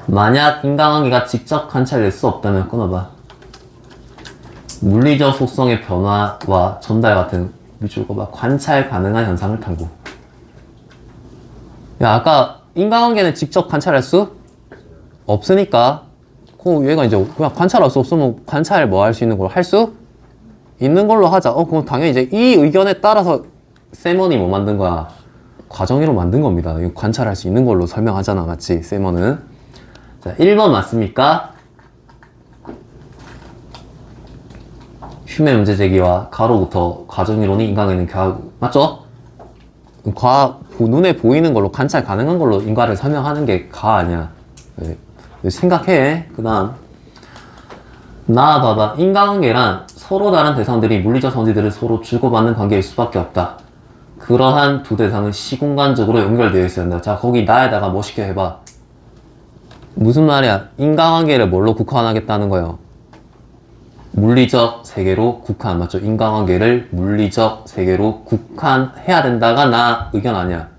만약 인과관계가 직접 관찰될 수 없다면 끊어봐. 물리적 속성의 변화와 전달 같은 밑줄 거 봐. 관찰 가능한 현상을 탐구. 야 아까 인과관계는 직접 관찰할 수 없으니까 그 얘가 이제 그냥 관찰할 수 없으면 관찰 뭐 할 수 있는 걸 할 수 있는 걸로 하자. 그럼 당연히 이제 이 의견에 따라서 세먼이 뭐 만든 거야? 과정이로 만든 겁니다. 이거 관찰할 수 있는 걸로 설명하잖아. 맞지? 세먼은. 자, 1번 맞습니까? 휴메 문제 제기와 가로부터 과정이론이 인과관계는 결합 맞죠? 눈에 보이는 걸로 관찰 가능한 걸로 인과를 설명하는 게 가 아니야. 네. 생각해. 그 다음 나와봐봐. 인과관계란 서로 다른 대상들이 물리적 성질들을 서로 주고받는 관계일 수밖에 없다. 그러한 두 대상은 시공간적으로 연결되어 있어야 한다. 자 거기 나에다가 멋있게 해봐. 무슨 말이야? 인간관계를 뭘로 국한하겠다는 거예요? 물리적 세계로 국한, 맞죠? 인간관계를 물리적 세계로 국한해야 된다가 나 의견 아니야.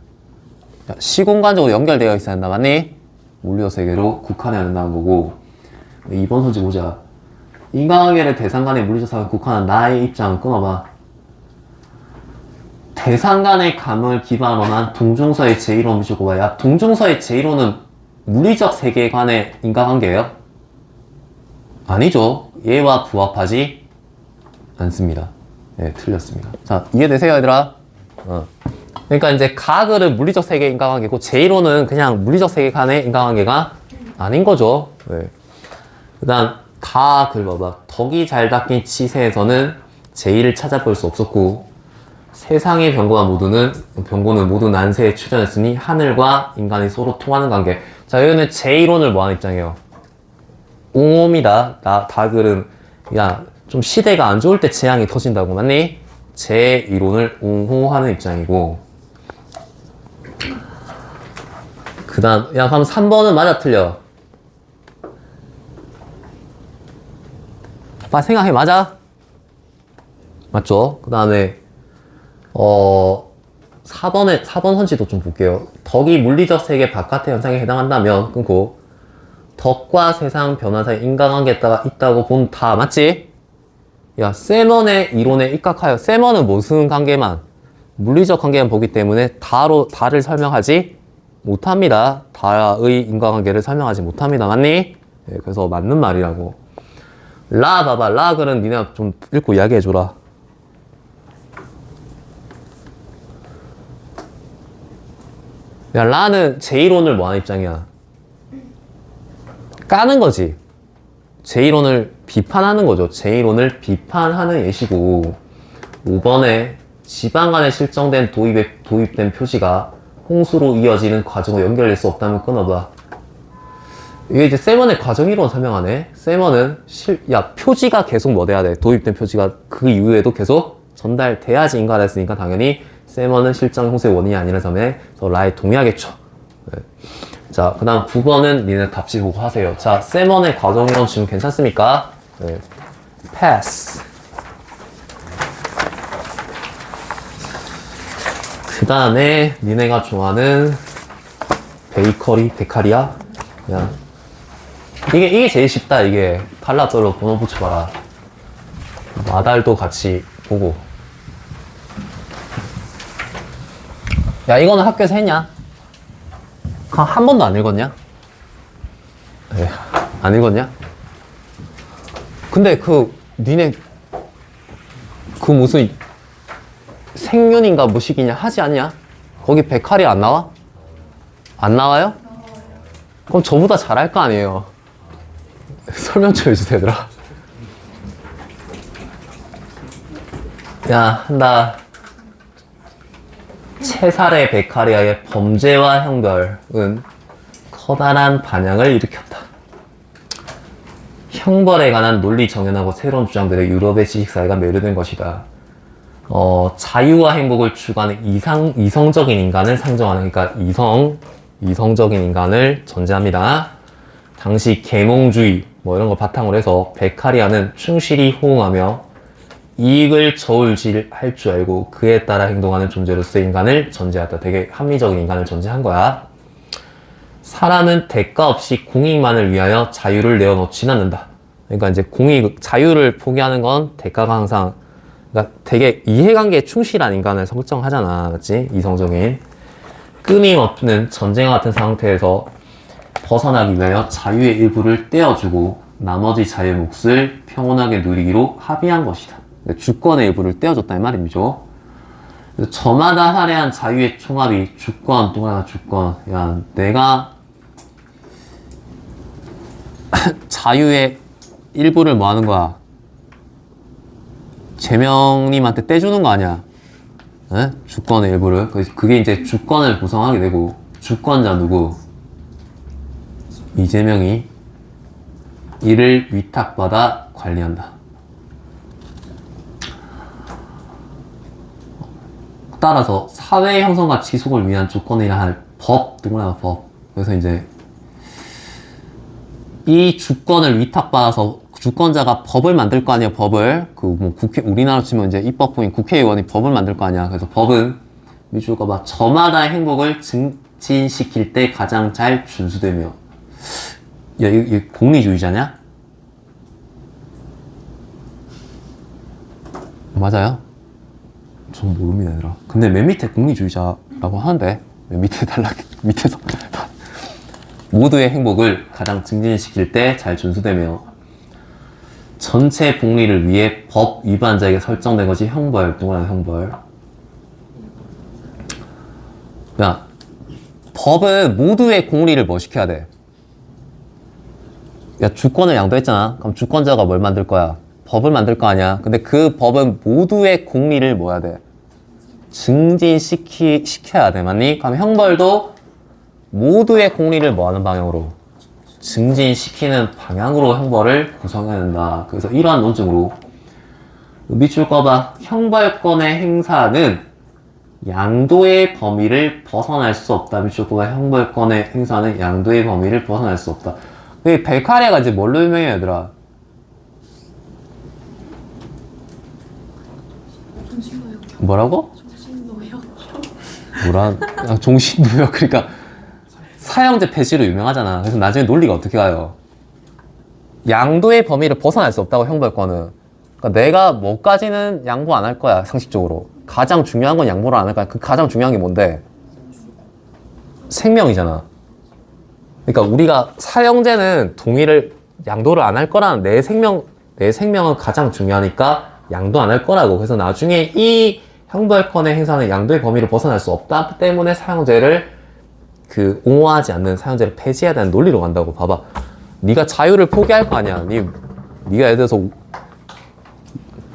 시공간적으로 연결되어 있어야 된다, 맞니? 물리적 세계로 국한해야 된다는 거고. 2번 소지 보자. 인간관계를 대상 간의 물리적 사회에 국한한 나의 입장은 끊어봐. 대상 간의 감을 기반으로 한 동종서의 제1호는 무조건 봐야. 동종서의 제1호는 물리적 세계관의 인간관계예요? 아니죠. 얘와 부합하지 않습니다. 네, 틀렸습니다. 자, 이해되세요, 얘들아? 그러니까 이제 가글은 물리적 세계 인간관계고 제1호는 그냥 물리적 세계관의 인간관계가 아닌 거죠. 네. 그 다음 글 봐봐. 덕이 잘 닦인 치세에서는 제1을 찾아볼 수 없었고 세상의 병고는 모두 난세에 출현했으니 하늘과 인간이 서로 통하는 관계. 자, 여기는 제1호를 뭐하는 입장이에요? 옹호입니다. 다글은 야, 좀 시대가 안 좋을 때 재앙이 터진다고, 맞니? 제1호를 옹호하는 입장이고. 그 다음, 야, 그럼 3번은 맞아, 틀려? 생각해, 맞아? 맞죠? 그 다음에 4번 선지도 좀 볼게요. 덕이 물리적 세계 바깥의 현상에 해당한다면 끊고 덕과 세상 변화 사이 인간관계가 있다고 본 다 맞지? 야, 세먼의 이론에 입각하여 세먼은 무슨 관계만? 물리적 관계만 보기 때문에 다를 설명하지 못합니다. 다의 인간관계를 설명하지 못합니다. 맞니? 네, 그래서 맞는 말이라고. 봐봐. 글은 니네 좀 읽고 이야기해줘라. 야, 라는 제1론을 뭐하는 입장이야? 까는 거지. 제1론을 비판하는 거죠. 제1론을 비판하는 예시고 5번에 지방 간에 실정된 도입된 표시가 홍수로 이어지는 과정으로 연결될 수 없다면 끊어봐. 이게 이제 세먼의 과정이론 설명하네. 세먼은 표지가 계속 뭐 돼야 돼? 도입된 표지가 그 이후에도 계속 전달돼야지 인가가 됐으니까 당연히 세먼은 실정 홍수의 원인이 아니라는 점에 라에 동의하겠죠. 네. 자, 그 다음 9번은 니네 답지 보고 하세요. 자, 세먼의 과정이론 지금 괜찮습니까? 네. 패스. 그 다음에 니네가 좋아하는 베카리야? 야. 이게 제일 쉽다, 이게. 칼라떨로 번호 붙여봐라. 마달도 같이 보고. 야, 이거는 학교에서 했냐? 한 번도 안 읽었냐? 에이, 안 읽었냐? 근데 니네, 무슨, 생윤인가 무식이냐 하지 않냐? 거기 베카리 안 나와? 안 나와요? 그럼 저보다 잘할 거 아니에요. 설명 좀 해주세요, 얘들아. 야, 한다. 체살의 베카리아의 범죄와 형벌은 커다란 반향을 일으켰다. 형벌에 관한 논리 정연하고 새로운 주장들에 유럽의 지식사회가 매료된 것이다. 자유와 행복을 추구하는 이성적인 인간을 상정하는, 그러니까 이성적인 인간을 전제합니다. 당시 계몽주의 뭐 이런 거 바탕으로 해서 베카리아는 충실히 호응하며 이익을 저울질할 줄 알고 그에 따라 행동하는 존재로서의 인간을 전제하다. 되게 합리적인 인간을 전제한 거야. 사람은 대가 없이 공익만을 위하여 자유를 내어놓지는 않는다. 그러니까 이제 자유를 포기하는 건 대가가 항상, 그러니까 되게 이해관계에 충실한 인간을 설정하잖아. 맞지? 이성적인. 끊임없는 전쟁과 같은 상태에서 벗어나기 위하여 자유의 일부를 떼어주고 나머지 자유의 몫을 평온하게 누리기로 합의한 것이다. 주권의 일부를 떼어줬다 이 말이죠. 저마다 할애한 자유의 총합이 주권, 또 하나 주권. 야, 내가 자유의 일부를 뭐 하는 거야? 재명님한테 떼주는 거 아니야? 에? 주권의 일부를. 그게 이제 주권을 구성하게 되고, 주권자 누구? 이재명이 이를 위탁받아 관리한다. 따라서 사회 형성과 지속을 위한 조건이라 할 법, 누구나 법. 그래서 이제 이 주권을 위탁받아서 주권자가 법을 만들 거 아니야, 법을. 그 뭐 국회, 우리나라 치면 이제 입법부인 국회의원이 법을 만들 거 아니야. 그래서 법은 미주가 막 저마다의 행복을 증진시킬 때 가장 잘 준수되며. 야, 이거 공리주의자냐? 맞아요? 전 모릅니다, 얘들아. 근데 맨 밑에 공리주의자라고 하는데, 맨 밑에 밑에서. 모두의 행복을 가장 증진시킬 때 잘 준수되며, 전체 복리를 위해 법 위반자에게 설정된 것이 형벌, 동일한 형벌. 야, 법은 모두의 공리를 뭐 시켜야 돼? 야, 주권을 양도했잖아. 그럼 주권자가 뭘 만들 거야? 법을 만들 거 아니야. 근데 그 법은 모두의 공리를 뭐 해야 돼? 증진시켜야 돼. 맞니? 그럼 형벌도 모두의 공리를 뭐 하는 방향으로? 증진시키는 방향으로 형벌을 구성해야 된다. 그래서 이러한 논증으로 밑줄 꺼봐. 형벌권의 행사는 양도의 범위를 벗어날 수 없다. 밑줄 꺼봐. 형벌권의 행사는 양도의 범위를 벗어날 수 없다. 이 벨카레가 이제 뭘로 유명해, 얘들아? 종신노역. 뭐라고? 종신노역. 종신노역. 그러니까 사형제 폐지로 유명하잖아. 그래서 나중에 논리가 어떻게 가요? 양도의 범위를 벗어날 수 없다고, 형벌권은. 그러니까 내가 뭐까지는 양보 안 할 거야, 상식적으로. 가장 중요한 건 양보를 안 할 거야. 그 가장 중요한 게 뭔데? 생명이잖아. 그러니까 우리가 사형제는 동의를, 양도를 안 할 거라는 내 생명은 가장 중요하니까 양도 안 할 거라고. 그래서 나중에 이 형벌권의 행사는 양도의 범위를 벗어날 수 없다 때문에 사형제를 옹호하지 않는 사형제를 폐지해야 되는 논리로 간다고. 봐봐. 네가 자유를 포기할 거 아니야. 네가 예를 들어서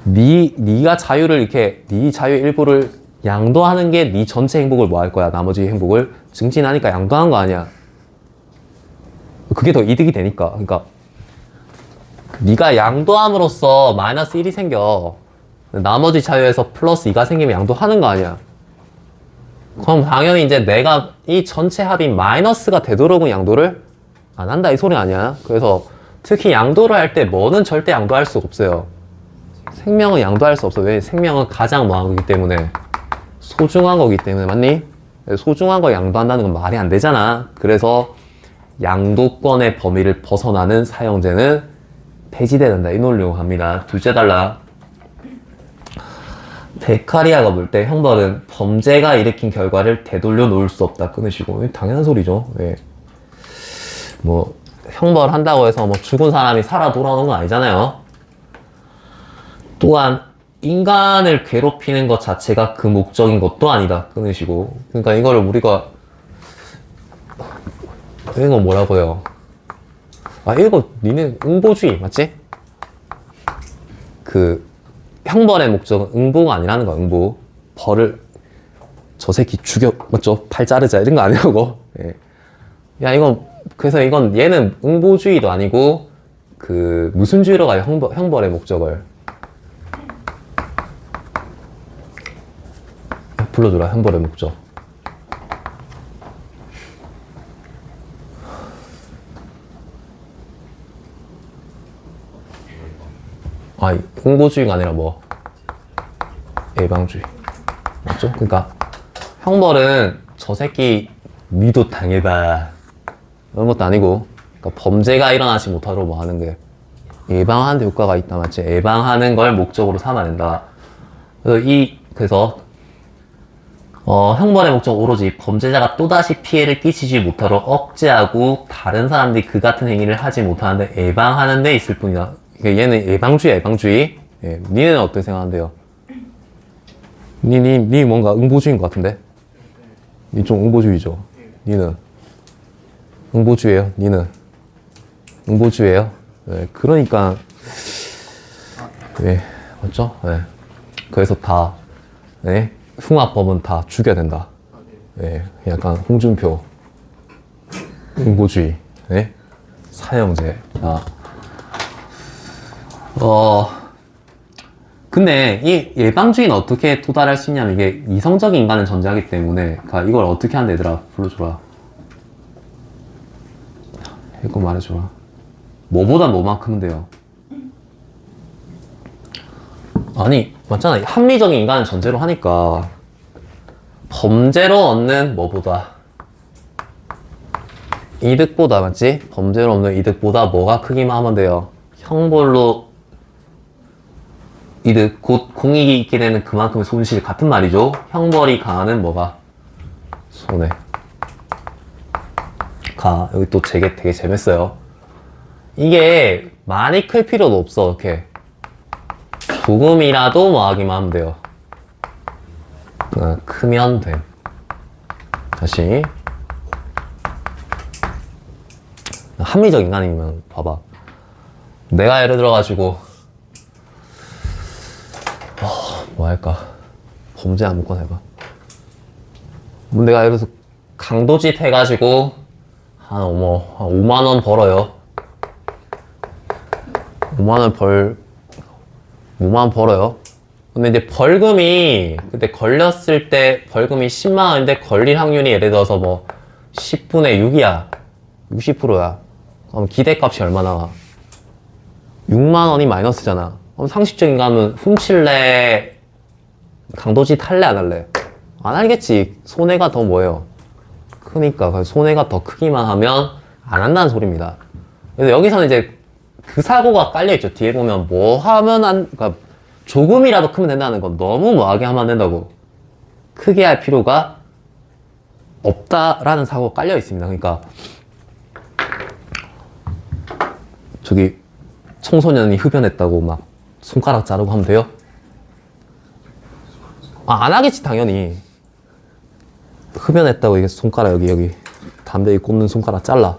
네가 자유를 이렇게 네 자유의 일부를 양도하는 게 네 전체 행복을 뭐 할 거야. 나머지 행복을 증진하니까 양도한 거 아니야. 그게 더 이득이 되니까. 그러니까 네가 양도함으로써 마이너스 1이 생겨. 나머지 자유에서 플러스 2가 생기면 양도하는 거 아니야. 그럼 당연히 이제 내가 이 전체 합이 마이너스가 되도록은 양도를 안 한다 이 소리 아니야. 그래서 특히 양도를 할 때 뭐는 절대 양도할 수 없어요. 생명은 양도할 수 없어. 왜? 생명은 가장 뭐한 거기 때문에, 소중한 거기 때문에. 맞니? 소중한 거 양도한다는 건 말이 안 되잖아. 그래서 양도권의 범위를 벗어나는 사형제는 폐지돼야 된다. 이 논리로 갑니다. 둘째 달라. 베카리아가 볼 때 형벌은 범죄가 일으킨 결과를 되돌려 놓을 수 없다. 끊으시고. 당연한 소리죠. 네. 뭐 형벌 한다고 해서 뭐 죽은 사람이 살아 돌아오는 건 아니잖아요. 또한 인간을 괴롭히는 것 자체가 그 목적인 것도 아니다. 끊으시고. 그러니까 이거를 우리가 이거 뭐라고요? 이거 니네 응보주의 맞지? 형벌의 목적은 응보가 아니라는 거야. 응보. 벌을 저 새끼 죽여 맞죠? 팔 자르자 이런 거 아니라고. 예. 야 그래서 이건 얘는 응보주의도 아니고 무슨 주의로 가요? 형벌의 목적을 불러주라. 형벌의 목적. 응보주의가 아니라 뭐 예방주의 맞죠? 그러니까 형벌은 저 새끼 니도 당해봐 이런 것도 아니고, 그러니까 범죄가 일어나지 못하도록 뭐 하는 게 예방하는 데 효과가 있다. 맞지? 예방하는 걸 목적으로 삼아야 된다. 그래서 형벌의 목적 오로지 범죄자가 또다시 피해를 끼치지 못하도록 억제하고 다른 사람들이 그 같은 행위를 하지 못하는데 예방하는 데 있을 뿐이다. 그러니까 얘는 예방주의. 예. 니네는 어떻게 생각하는데요? 니 뭔가 응보주의인 것 같은데? 니 좀 응보주의죠? 니는? 응보주의예요? 니는? 응보주의예요? 네, 그러니까 네, 맞죠? 네. 그래서 다 네, 흉악범은 다 죽여야 된다. 네, 약간 홍준표 응보주의. 네? 사형제. 근데 이 예방주의는 어떻게 도달할 수 있냐면 이게 이성적인 인간을 전제하기 때문에, 그러니까 이걸 어떻게 하는데 얘들아 불러줘라. 이거 말해줘라. 뭐보다 뭐만큼은 돼요. 아니 맞잖아. 합리적인 인간은 전제로 하니까 범죄로 얻는 뭐보다 이득보다 맞지? 범죄로 얻는 이득보다 뭐가 크기만 하면 돼요. 형벌로 이득 곧 공익이 있게 되는 그만큼의 손실 같은 말이죠. 형벌이 가하는 뭐가 손해 가. 여기 또 되게 재밌어요. 이게 많이 클 필요도 없어. 이렇게 조금이라도 뭐 하기만 하면 돼요. 크면 돼. 다시 합리적 인간이면 봐봐. 내가 예를 들어가지고 뭐 할까? 범죄 아무거나 해봐. 내가 예를 들어서 강도짓 해가지고 한 5만원 벌어요. 5만원 벌어요. 근데 이제 벌금이 그때 걸렸을 때 벌금이 10만원인데 걸릴 확률이 예를 들어서 뭐 10분의 6이야. 60%야. 그럼 기대값이 얼마 나와? 6만원이 마이너스잖아. 그럼 상식적인 가면 훔칠래? 강도짓 할래 안 할래? 안 알겠지. 손해가 더 뭐예요? 크니까. 손해가 더 크기만 하면 안 한다는 소리입니다. 그래서 여기서는 이제 그 사고가 깔려있죠. 뒤에 보면 뭐 하면 그러니까 조금이라도 크면 된다는 건 너무 뭐하게 하면 안 된다고. 크게 할 필요가 없다라는 사고가 깔려있습니다. 그러니까 저기 청소년이 흡연했다고 막 손가락 자르고 하면 돼요? 안 하겠지 당연히. 흡연했다고 이게 손가락 여기 담배 꽂는 손가락 잘라.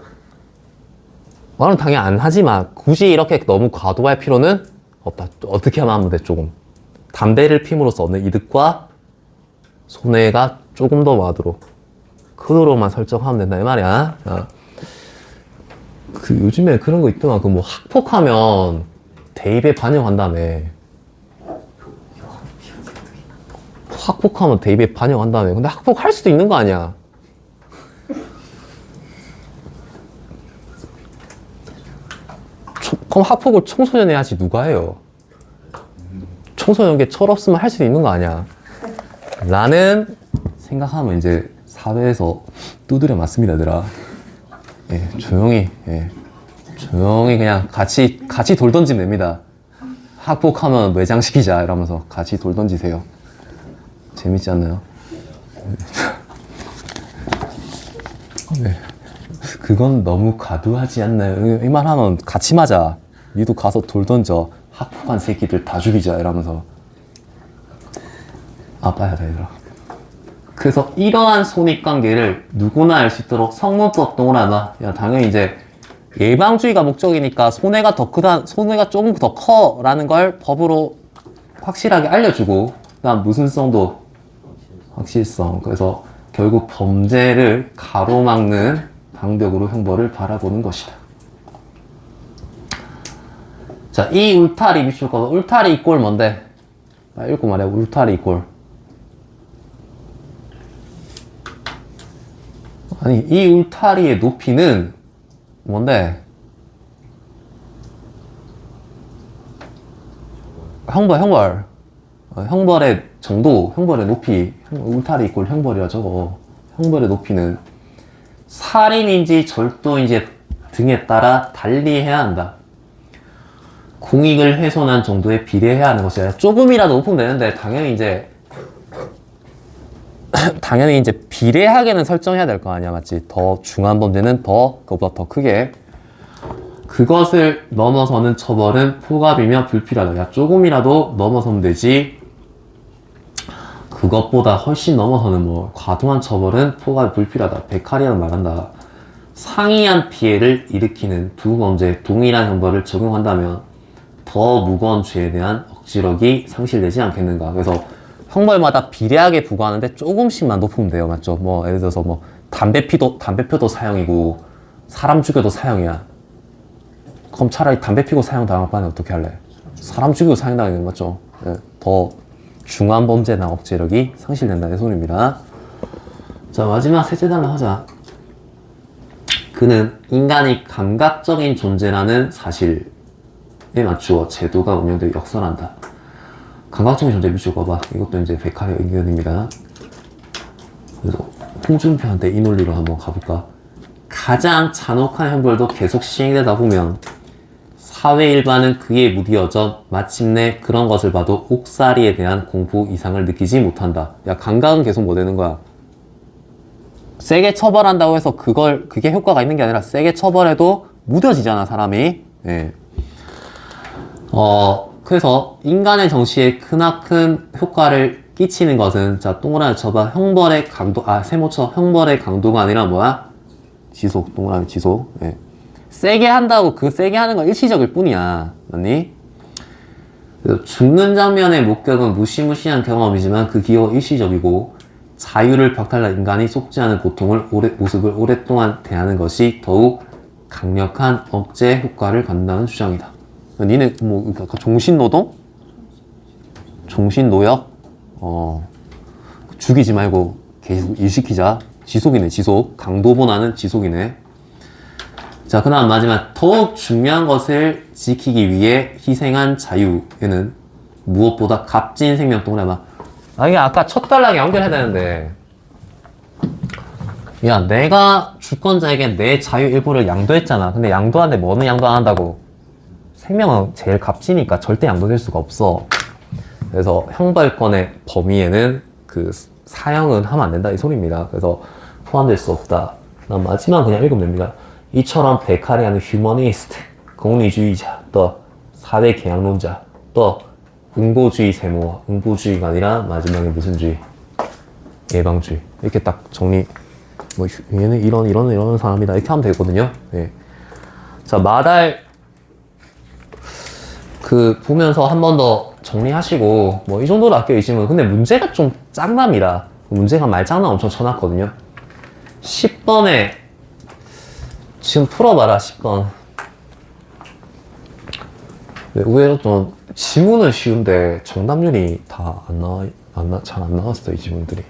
그럼 당연히 안 하지만 굳이 이렇게 너무 과도할 필요는 없다. 어떻게 하면 돼 조금. 담배를 피움으로써 얻는 이득과 손해가 조금 더 많도록 크도록만 설정하면 된다 이 말이야. 그 요즘에 그런 거 있더만. 그 뭐 학폭하면 대입에 반영한다며. 학폭하면 대입에 반영한다며. 근데 학폭할 수도 있는 거 아니야. 그럼 학폭을 청소년이 하지 누가 해요? 청소년에게 철없으면 할 수도 있는 거 아니야. 라는 생각하면 이제 사회에서 두드려 맞습니다, 얘들아. 예, 조용히 그냥 같이 돌 던지면 됩니다. 학폭하면 매장시키자 이러면서 같이 돌 던지세요. 재밌지 않나요? 네. 그건 너무 과도하지 않나요? 이 말 하면 같이 맞아. 니도 가서 돌 던져. 학폭한 새끼들 다 죽이자 이러면서. 아빠야 얘들아. 그래서 이러한 손익관계를 누구나 알 수 있도록 성문법 동원하다. 야, 당연히 이제 예방주의가 목적이니까 손해가 조금 더 커라는 걸 법으로 확실하게 알려주고, 그다음 무슨 성도? 확실성. 그래서 결국 범죄를 가로막는 방벽으로 형벌을 바라보는 것이다. 자, 이 울타리 밑줄 거. 울타리 이꼴 뭔데? 나 읽고 말해. 울타리 이꼴. 아니, 이 울타리의 높이는 뭔데? 형벌. 형벌의 정도, 형벌의 높이. 울타리 이꼴 형벌이라 적어. 형벌의 높이는 살인인지 절도인지 등에 따라 달리해야 한다. 공익을 훼손한 정도에 비례해야 하는 것이야. 조금이라도 높으면 되는데 당연히 이제 비례하게는 설정해야 될 거 아니야, 맞지? 더 중한 범죄는 그것보다 더 크게. 그것을 넘어서는 처벌은 포갑이며 불필요하다. 야, 조금이라도 넘어서면 되지. 그것보다 훨씬 넘어서는 뭐 과도한 처벌은 포갑이 불필요하다. 베카리아는 말한다. 상이한 피해를 일으키는 두 범죄에 동일한 형벌을 적용한다면 더 무거운 죄에 대한 억지력이 상실되지 않겠는가. 그래서 형벌마다 비례하게 부과하는데 조금씩만 높으면 돼요, 맞죠? 뭐 예를 들어서 뭐 담배표도 사형이고 사람 죽여도 사형이야. 그럼 차라리 담배 피고 사형 당할 바에는 어떻게 할래? 사람 죽이고 사형 당하는 게 맞죠? 예, 더 중한 범죄나 억제력이 상실된다는 소리입니다. 자, 마지막 셋째 단락 하자. 그는 인간이 감각적인 존재라는 사실에 맞추어 제도가 운영되어 역설한다. 감각적인 존재 미쳐봐봐. 이것도 이제 베칼의 의견입니다. 그래서 홍준표한테 이 논리로 한번 가볼까? 가장 잔혹한 형벌도 계속 시행되다 보면 사회 일반은 그에 무디어져 마침내 그런 것을 봐도 옥살이에 대한 공포 이상을 느끼지 못한다. 야, 감각은 계속 못 되는 거야. 세게 처벌한다고 해서 그게 효과가 있는 게 아니라 세게 처벌해도 무뎌지잖아, 사람이. 예. 그래서 인간의 정치에 크나큰 효과를 끼치는 것은, 자, 동그라미 쳐봐. 형벌의 강도, 세모 쳐. 형벌의 강도가 아니라 뭐야? 지속, 동그라미 지속. 예. 세게 한다고 그 세게 하는 건 일시적일 뿐이야. 맞니? 죽는 장면의 목격은 무시무시한 경험이지만 그 기여가 일시적이고, 자유를 박탈한 인간이 속지 않은 모습을 오랫동안 대하는 것이 더욱 강력한 억제 효과를 갖는다는 주장이다. 니네 뭐 종신노동? 종신노역? 죽이지 말고 계속 일시키자. 지속이네, 지속. 강도보다는 지속이네. 자, 그 다음 마지막. 더욱 중요한 것을 지키기 위해 희생한 자유에는 무엇보다 값진 생명 동그라미 봐. 이게 아까 첫 단락에 연결해야 되는데, 야, 내가 주권자에게 내 자유 일부를 양도했잖아. 근데 양도하는데 뭐는 양도 안 한다고? 생명은 제일 값지니까 절대 양도될 수가 없어. 그래서 형벌권의 범위에는 그 사형은 하면 안 된다, 이 소리입니다. 그래서 포함될 수 없다. 난 마지막 그냥 읽으면 됩니다. 이처럼 베칼이 하는 휴머니스트, 공리주의자, 또 사회 개혁론자, 또 응보주의 세모, 응보주의가 아니라 마지막에 무슨 주의? 예방주의. 이렇게 딱 정리. 뭐 얘는 이런 사람이다. 이렇게 하면 되거든요. 네. 자, 마달 보면서 한 번 더 정리하시고, 뭐 이 정도로 아껴 있으면, 근데 문제가 좀 짱남이라 문제가 말장난 엄청 쳐놨거든요. 10번에 지금 풀어봐라. 10번. 의외로 좀 지문은 쉬운데 정답률이 다 잘 안 나왔어요, 이 지문들이.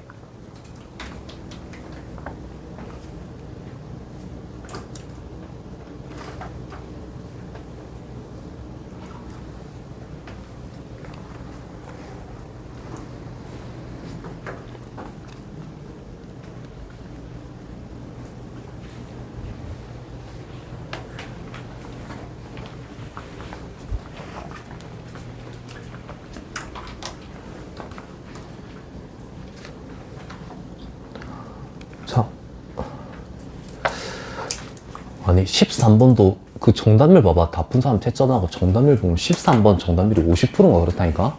자, 아니 13번도 그 정답률 봐봐. 다 푼 사람 채점하고 정답률 보면 13번 정답률이 50%인가 그렇다니까?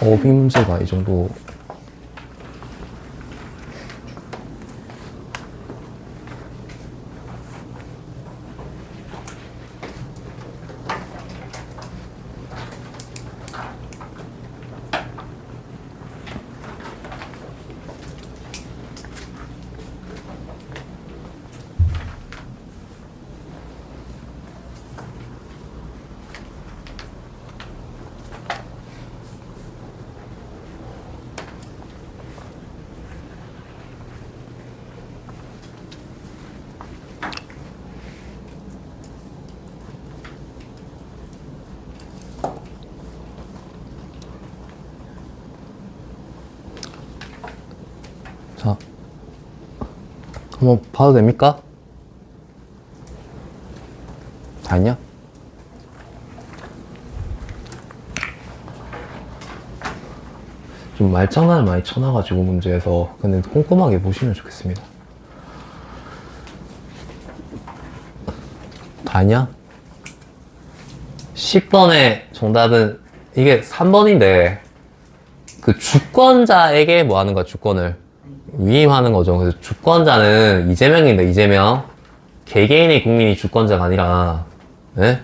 어휘 문제가 이 정도. 자, 한번 봐도 됩니까? 다 했냐? 좀 말장난을 많이 쳐놔가지고 문제에서, 근데 꼼꼼하게 보시면 좋겠습니다. 다 했냐? 10번의 정답은 이게 3번인데 그 주권자에게 뭐 하는 거야? 주권을 위임하는 거죠. 그래서 주권자는 이재명인데, 이재명. 개개인의 국민이 주권자가 아니라, 네?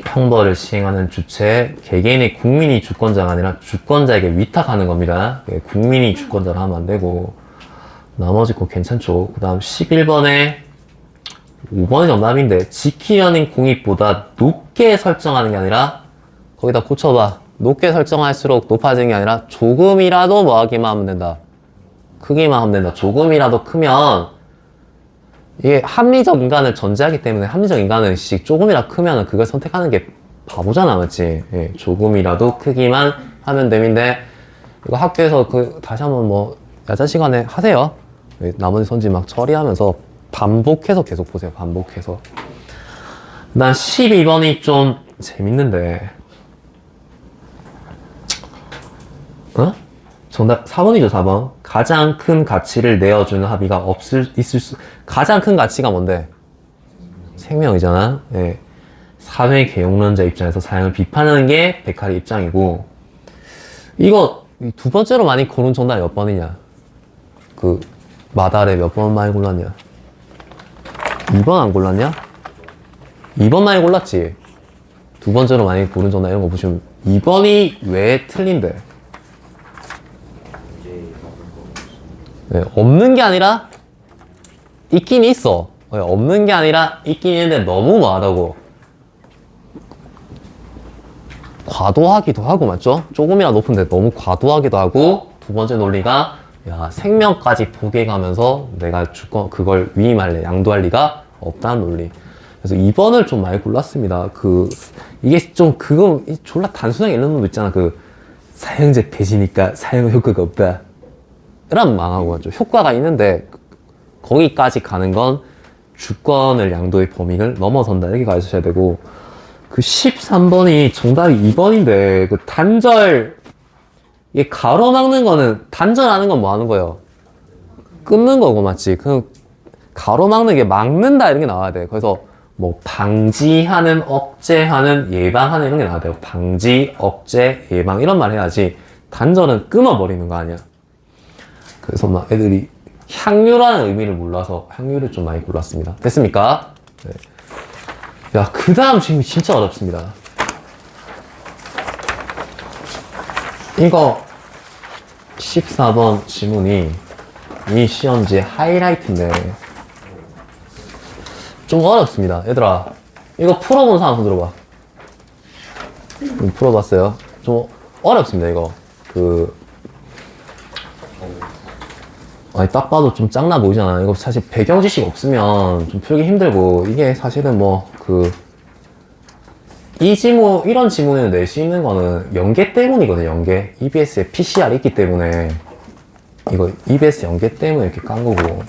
형벌을 시행하는 주체, 개개인의 국민이 주권자가 아니라 주권자에게 위탁하는 겁니다. 국민이 주권자를 하면 안 되고, 나머지 거 괜찮죠. 그 다음 11번에 5번이 정답인데, 지키려는 공익보다 높게 설정하는 게 아니라, 거기다 고쳐봐. 높게 설정할수록 높아지는 게 아니라 조금이라도 뭐 하기만 하면 된다. 크기만 하면 된다. 조금이라도 크면 이게 합리적 인간을 전제하기 때문에 합리적 인간은 조금이라 크면 그걸 선택하는 게 바보잖아, 맞지? 예, 조금이라도 크기만 하면 됨인데 이거 학교에서 다시 한번 뭐 야자 시간에 하세요. 예, 나머지 선지 막 처리하면서 반복해서 계속 보세요. 반복해서. 난 12번이 좀 재밌는데 정답 4번이죠. 4번. 가장 큰 가치를 내어주는 합의가 가장 큰 가치가 뭔데? 생명이잖아. 예. 사회 개용론자 입장에서 사형을 비판하는 게 베칼의 입장이고, 이거 두 번째로 많이 고른 정답이 몇 번이냐? 마달에 몇 번 많이 골랐냐? 2번 안 골랐냐? 2번 많이 골랐지. 두 번째로 많이 고른 정답 이런 거 보시면 2번이 왜 틀린데? 네, 없는 게 아니라 있긴 있어. 네, 없는 게 아니라 있긴 있는데 너무 뭐하다고. 과도하기도 하고, 맞죠? 조금이라 높은데 너무 과도하기도 하고, 두 번째 논리가 야, 생명까지 포기해가면서 내가 그걸 위임할래, 양도할 리가 없다는 논리. 그래서 2번을 좀 많이 골랐습니다. 이게 좀 졸라 단순하게 읽는 놈도 있잖아. 사형제 폐지니까 사형 효과가 없다. 이런 망하고 좀 효과가 있는데 거기까지 가는 건 주권을 양도의 범위를 넘어선다. 이렇게 가르쳐야 되고, 13번이 정답이 2번인데 단절, 이게 가로막는 거는, 단절하는 건 뭐 하는 거예요? 끊는 거고, 맞지? 가로막는 게 막는다 이런 게 나와야 돼. 그래서 뭐 방지하는, 억제하는, 예방하는 이런 게 나와야 돼요. 방지, 억제, 예방 이런 말 해야지. 단절은 끊어버리는 거 아니야. 그래서 막 애들이 향유라는 의미를 몰라서 향유를 좀 많이 골랐습니다. 됐습니까? 네. 야, 그 다음 질문이 진짜 어렵습니다. 이거 14번 지문이 이 시험지의 하이라이트인데 좀 어렵습니다. 얘들아, 이거 풀어본 사람 손 들어봐. 풀어봤어요? 좀 어렵습니다. 이거 아니, 딱 봐도 좀 짱나 보이잖아. 이거 사실 배경 지식 없으면 좀 풀기 힘들고, 이게 사실은 이런 지문을 낼 수 있는 거는 연계 때문이거든요, 연계. EBS에 PCR이 있기 때문에, 이거 EBS 연계 때문에 이렇게 깐 거고.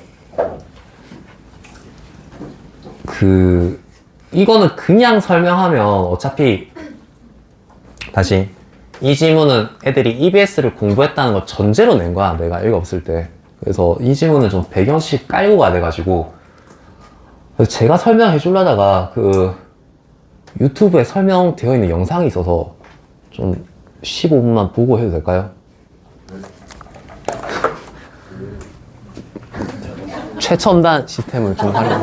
이거는 그냥 설명하면 어차피, 다시, 이 지문은 애들이 EBS를 공부했다는 거 전제로 낸 거야, 내가 읽었을 때. 그래서 이 지문은 좀 배경식 깔고 가야 돼가지고, 제가 설명해 주려다가 유튜브에 설명되어 있는 영상이 있어서 좀 15분만 보고 해도 될까요? 최첨단 시스템을 좀 활용.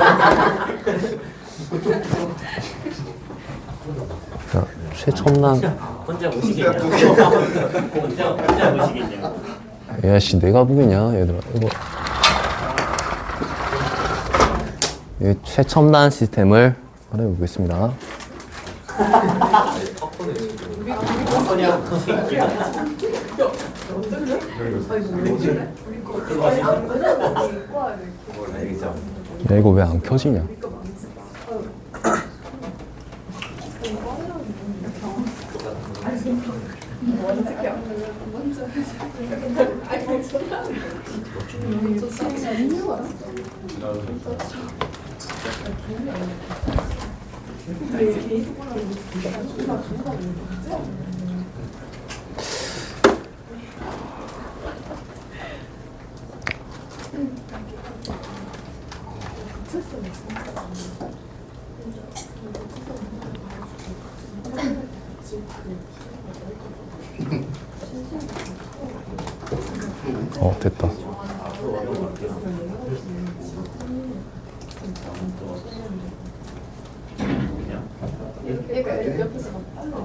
최첨단. 혼자 보시겠냐? 혼자 보시겠냐? 야씨, 내가 보겠냐 얘들아. 이 최첨단 시스템을 활용해 보겠습니다. 야, 이거 왜 안 켜지냐? 됐다.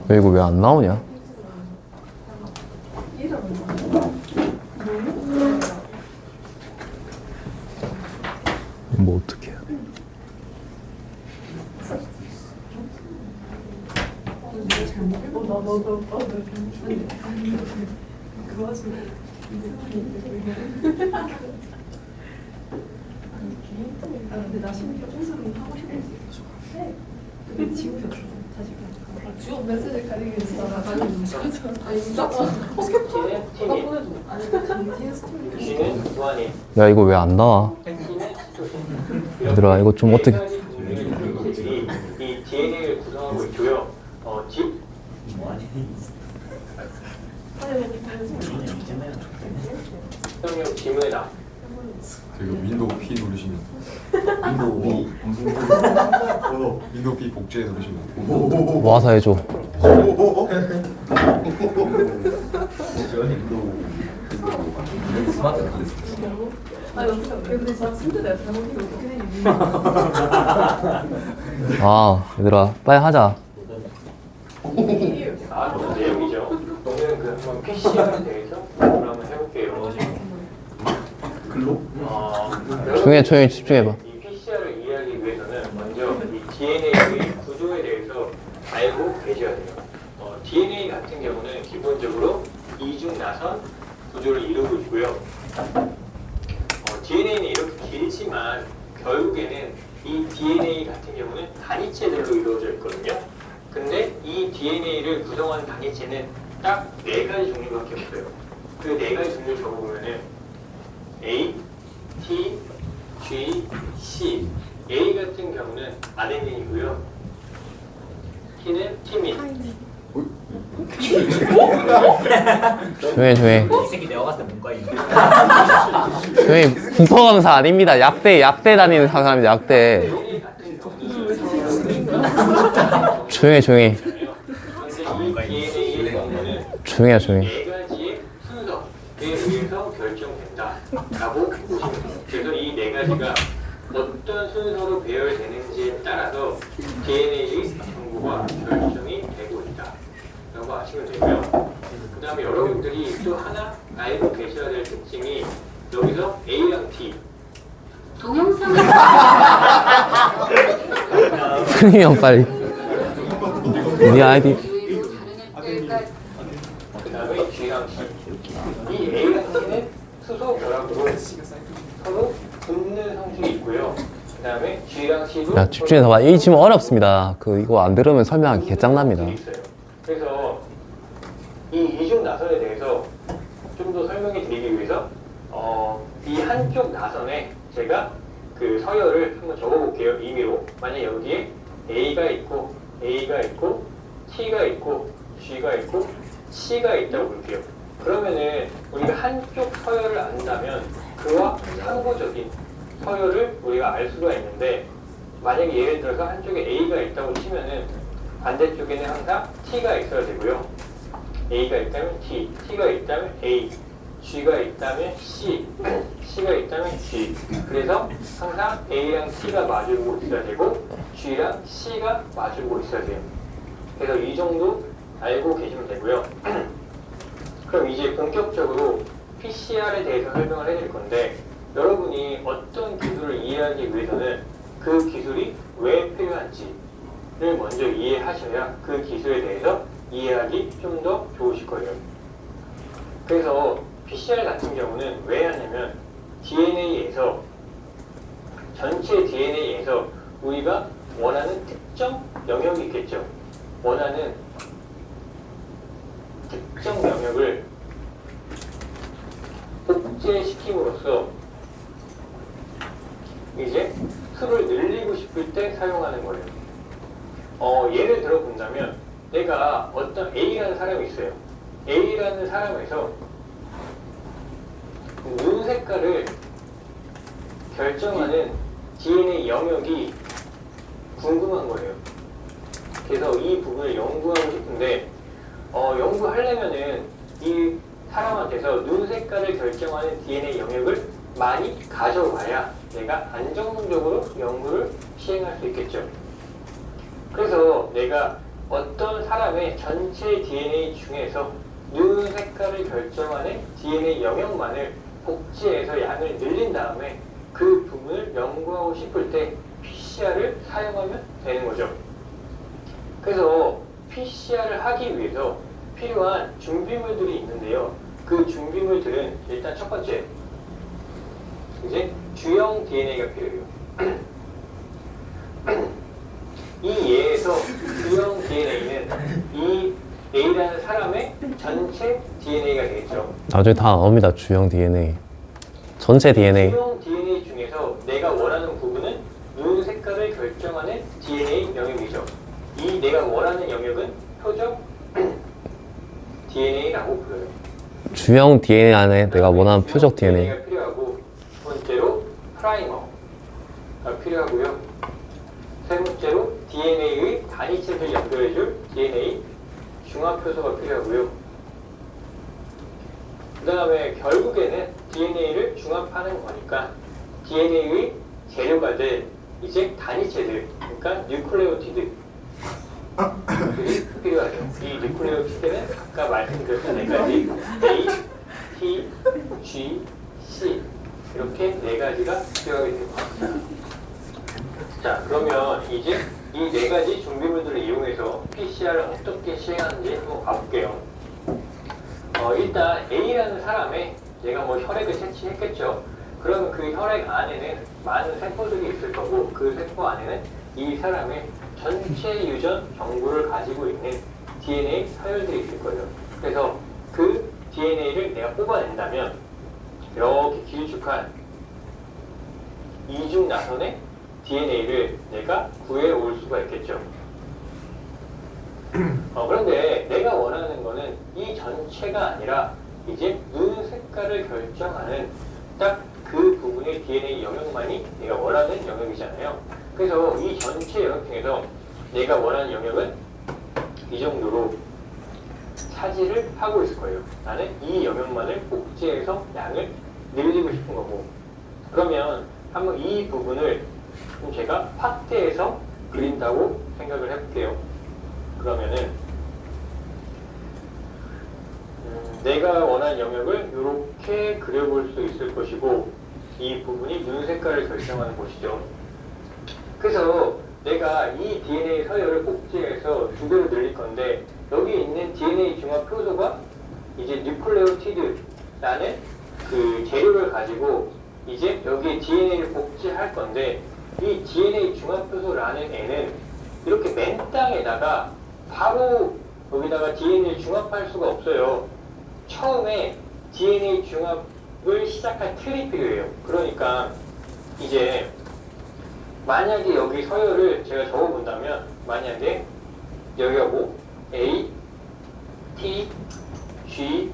이거 왜 안 나오냐? 뭐 어떻게 해야 돼? 근데 나 심지어 통수를 하고 싶었어. 근데 지우셨어. 다시 지워 메시지 가리기 위해서 나 가리기 위해서. 아니 진짜? T는 팀이, 보내줘. 아니 그 스토리. G는 무한이, 야 이거 왜 안 나와? T는 스토리. 얘들아 이거 좀 어떻게 이 DNA를 구성하고 있고요. 집, 협력 지문에다 그리고 윈도우 P 누르시면 윈도우 B 방송 윈도우 B 복제 누르시면 모아서 해줘. 아니 어떻게 근데 진짜 진짜 내가 잘못이면 어떻게 되니? 아 얘들아 빨리 하자. 어떤 내용이죠. 오늘 그 한번 PCR에 대해서 공부를 한번 해볼게요. 조용히 집중해봐. 이 PCR을 이해하기 위해서는 먼저 이 DNA의 구조에 대해서 알고 계셔야 돼요. DNA 같은 경우는 기본적으로 이중 나선 구조를 이루고 있고요. DNA는 이렇게 길지만 결국에는 이 DNA 같은 경우는 단위체들로 이루어져 있거든요. 근데 이 DNA를 구성하는 단위체는 딱 4가지 종류밖에 없어요. 그 4가지 종류를 적어보면은 A, T, G, C. A 같은 경우는 아데닌이고요. T는 티민. 조용히. 이 새끼 내가 봤을 때 뭔가 이거. 조용히. 부서강사 아닙니다. 약대 다니는 사람입니다. 약대. DNA 같은 경우는 조용히. 근데 이 DNA의 경우는 조용히야. 4가지의 순서에 의해서 결정된다라고 보시면 돼요. 그래서 이 4가지가 어떤 순서로 배열되는지에 따라서 DNA의 정보가 결정이 되고 있다라고 아시면 되고요. 그 다음에 여러분들이 또 하나 알고 계셔야 될 특징이 여기서 A랑 T 동영상을 프리미엄 빨리. 네 아이디. 그 다음에 G랑 C. 이 A랑 T는 수소 결합으로 서로 붙는 성질이 있고요. 그 다음에 G랑 C도 야 집중해서 봐. 이 지금 어렵습니다. 이거 안 들으면 설명하기 개짱납니다. 있어요. 그래서 이 이중 나선에 대해서 좀 더 설명해 드리기 위해서 이 한쪽 나선에 제가 그 서열을 한번 적어볼게요. 임의로. 만약 여기에 A가 있고 T가 있고 G가 있고 C가 있다고 볼게요. 그러면은 우리가 한쪽 서열을 안다면 그와 상호적인 서열을 우리가 알 수가 있는데, 만약에 예를 들어서 한쪽에 A가 있다고 치면은 반대쪽에는 항상 T가 있어야 되고요. A가 있다면 T, T가 있다면 A, G가 있다면 C, C가 있다면 G. 그래서 항상 A랑 T가 마주보고 있어야 되고 G랑 C가 마주보고 있어야 돼요. 그래서 이 정도 알고 계시면 되고요. 그럼 이제 본격적으로 PCR에 대해서 설명을 해드릴 건데, 여러분이 어떤 기술을 이해하기 위해서는 그 기술이 왜 필요한지를 먼저 이해하셔야 그 기술에 대해서 이해하기 좀 더 좋으실 거예요. 그래서 PCR 같은 경우는 왜 하냐면 DNA에서 전체 DNA에서 우리가 원하는 특정 영역이 있겠죠. 원하는 특정 영역을 복제시킴으로써 이제 수를 늘리고 싶을 때 사용하는 거예요. 예를 들어 본다면 내가 어떤 A라는 사람이 있어요. A라는 사람에서 눈 색깔을 결정하는 DNA 영역이 궁금한 거예요. 그래서 이 부분을 연구하고 싶은데 연구하려면은 이 사람한테서 눈 색깔을 결정하는 DNA 영역을 많이 가져와야 내가 안정적으로 연구를 시행할 수 있겠죠. 그래서 내가 어떤 사람의 전체 DNA 중에서 눈 색깔을 결정하는 DNA 영역만을 복제해서 양을 늘린 다음에 그 부분을 연구하고 싶을 때 PCR을 사용하면 되는 거죠. 그래서 PCR을 하기 위해서 필요한 준비물들이 있는데요. 그 준비물들은 일단 첫 번째, 이제 주형 DNA가 필요해요. 이 예에서 주형 DNA는 이 A라는 사람의 전체 DNA가 되겠죠. 나중에 다 나옵니다. 주형 DNA. 전체 DNA. 주형 DNA 중에서 내가 원하는 부분은 눈 색깔을 결정하는 DNA 영역이죠. 이 내가 원하는 영역은 표적 DNA라고 불러요. 주형 DNA 안에 내가 원하는 표적 DNA. DNA가 필요하고, 두 번째로 프라이머가 필요하고요. 세 번째로 DNA의 단위체를 연결해줄 DNA 중화표소가 필요하고요. 그 다음에 결국에는 DNA를 중합하는 거니까 DNA의 재료가 될 이제 단위체들, 그러니까 뉴클레오티드들이 필요하죠. 이 뉴클레오티드는 아까 말씀드렸던 네 가지 A, T, G, C 이렇게 네 가지가 필요하게 됩니다. 자, 그러면 이제 이 네 가지 준비물들을 이용해서 PCR을 어떻게 시행하는지 한번 봐볼게요. 일단 A라는 사람의 내가 뭐 혈액을 채취했겠죠. 그러면 그 혈액 안에는 많은 세포들이 있을 거고, 그 세포 안에는 이 사람의 전체 유전 정보를 가지고 있는 DNA 서열들이 있을 거예요. 그래서 그 DNA를 내가 뽑아낸다면 이렇게 길쭉한 이중 나선의 DNA를 내가 구해올 수가 있겠죠. 그런데 내가 원하는 거는 이 전체가 아니라 이제 눈 색깔을 결정하는 딱 그 부분의 DNA 영역만이 내가 원하는 영역이잖아요. 그래서 이 전체 영역 중에서 내가 원하는 영역은 이 정도로 차지를 하고 있을 거예요. 나는 이 영역만을 복제해서 양을 늘리고 싶은 거고. 그러면 한번 이 부분을 좀 제가 확대해서 그린다고 생각을 해볼게요. 그러면은 내가 원하는 영역을 이렇게 그려볼 수 있을 것이고, 이 부분이 눈 색깔을 결정하는 곳이죠. 그래서 내가 이 DNA 서열을 복제해서 두 배로 늘릴 건데, 여기 있는 DNA 중합 표소가 이제 뉴클레오티드라는 그 재료를 가지고 이제 여기 DNA를 복제할 건데, 이 DNA 중합 표소라는 애는 이렇게 맨 땅에다가 바로 여기다가 DNA를 중합할 수가 없어요. 처음에 DNA 중합을 시작할 틀이 필요해요. 그러니까 이제 만약에 여기 서열을 제가 적어본다면, 만약에 여기가 뭐 A, T, G,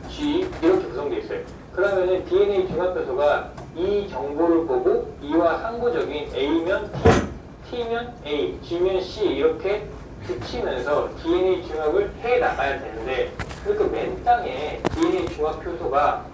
G 이렇게 구성되어 있어요. 그러면은 DNA 중합표소가 이 정보를 보고 이와 상부적인 A면 T, T면 A, G면 C 이렇게 붙이면서 DNA 중합을 해 나가야 되는데, 그러니까 맨 땅에 DNA 중합 표소가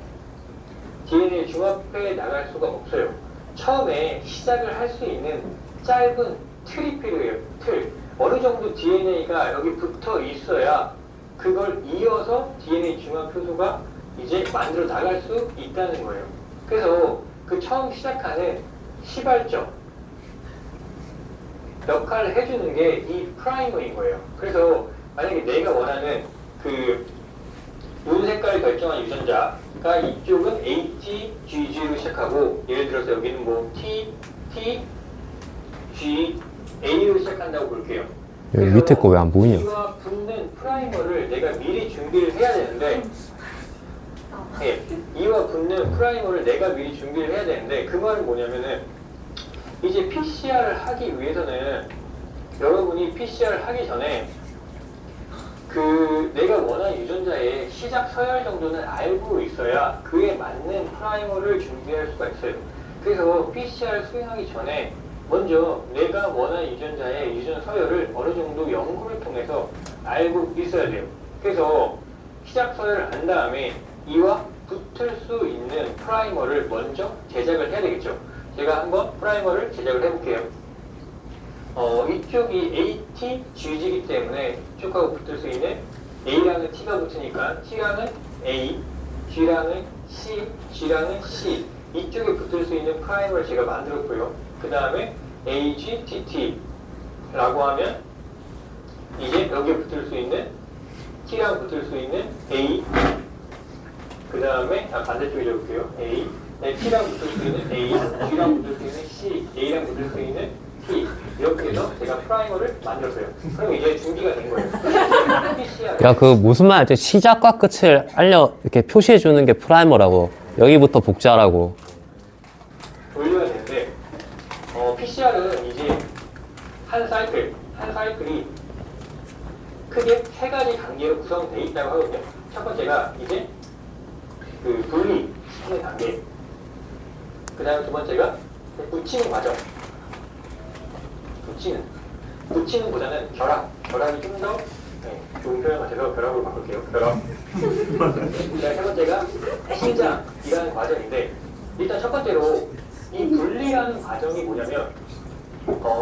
DNA 중합해 나갈 수가 없어요. 처음에 시작을 할 수 있는 짧은 틀이 필요해요. 틀. 어느 정도 DNA가 여기 붙어 있어야 그걸 이어서 DNA 중합 표소가 이제 만들어 나갈 수 있다는 거예요. 그래서 그 처음 시작하는 시발점 역할을 해주는 게 이 프라이머인 거예요. 그래서 만약에 내가 원하는 그 눈 색깔을 결정한 유전자가 이쪽은 AT, GG로 시작하고, 예를 들어서 여기는 뭐 T, T, G, A로 시작한다고 볼게요. 여기 밑에 거 왜 안 보이냐? 이와 붙는 프라이머를 내가 미리 준비를 해야 되는데, 네, 이와 붙는 프라이머를 내가 미리 준비를 해야 되는데, 그 말은 뭐냐면은 이제 PCR을 하기 위해서는 여러분이 PCR을 하기 전에 그 내가 원하는 유전자의 시작 서열 정도는 알고 있어야 그에 맞는 프라이머를 준비할 수가 있어요. 그래서 PCR 수행하기 전에 먼저 내가 원하는 유전자의 유전 서열을 어느 정도 연구를 통해서 알고 있어야 돼요. 그래서 시작 서열을 안 다음에 이와 붙을 수 있는 프라이머를 먼저 제작을 해야 되겠죠. 제가 한번 프라이머를 제작을 해볼게요. 이쪽이 AT, GG이기 때문에 쭉하고 붙을 수 있는 A랑은 T가 붙으니까 T랑은 A, G랑은 C, G랑은 C 이쪽에 붙을 수 있는 프라이머를 제가 만들었고요. 그 다음에 AGTT라고 하면 이제 여기에 붙을 수 있는 T랑 붙을 수 있는 A, 그 다음에 반대쪽에 적을게요. A, T랑 붙을 수 있는 A, G랑 붙을 수 있는 C, A랑 붙을 수 있는 T 이렇게 해서 제가 프라이머를 만들었어요. 그럼 이제 준비가 된 거예요. PCR 야, 그 무슨 말 알지? 시작과 끝을 이렇게 표시해 주는 게 프라이머라고. 여기부터 복제하라고. 분류가 되는데 PCR은 이제 한 사이클이 크게 세 가지 단계로 구성되어 있다고 하거든요. 첫 번째가 이제 그 분리시키는 단계, 그 다음에 두 번째가 붙이는 과정, 붙이는보다는 결합이 좀 더 좋은 표현 같아서 결합으로 바꿀게요. 결합. 그 다음에 세 번째가 신장이라는 과정인데, 일단 첫 번째로 이 분리라는 과정이 뭐냐면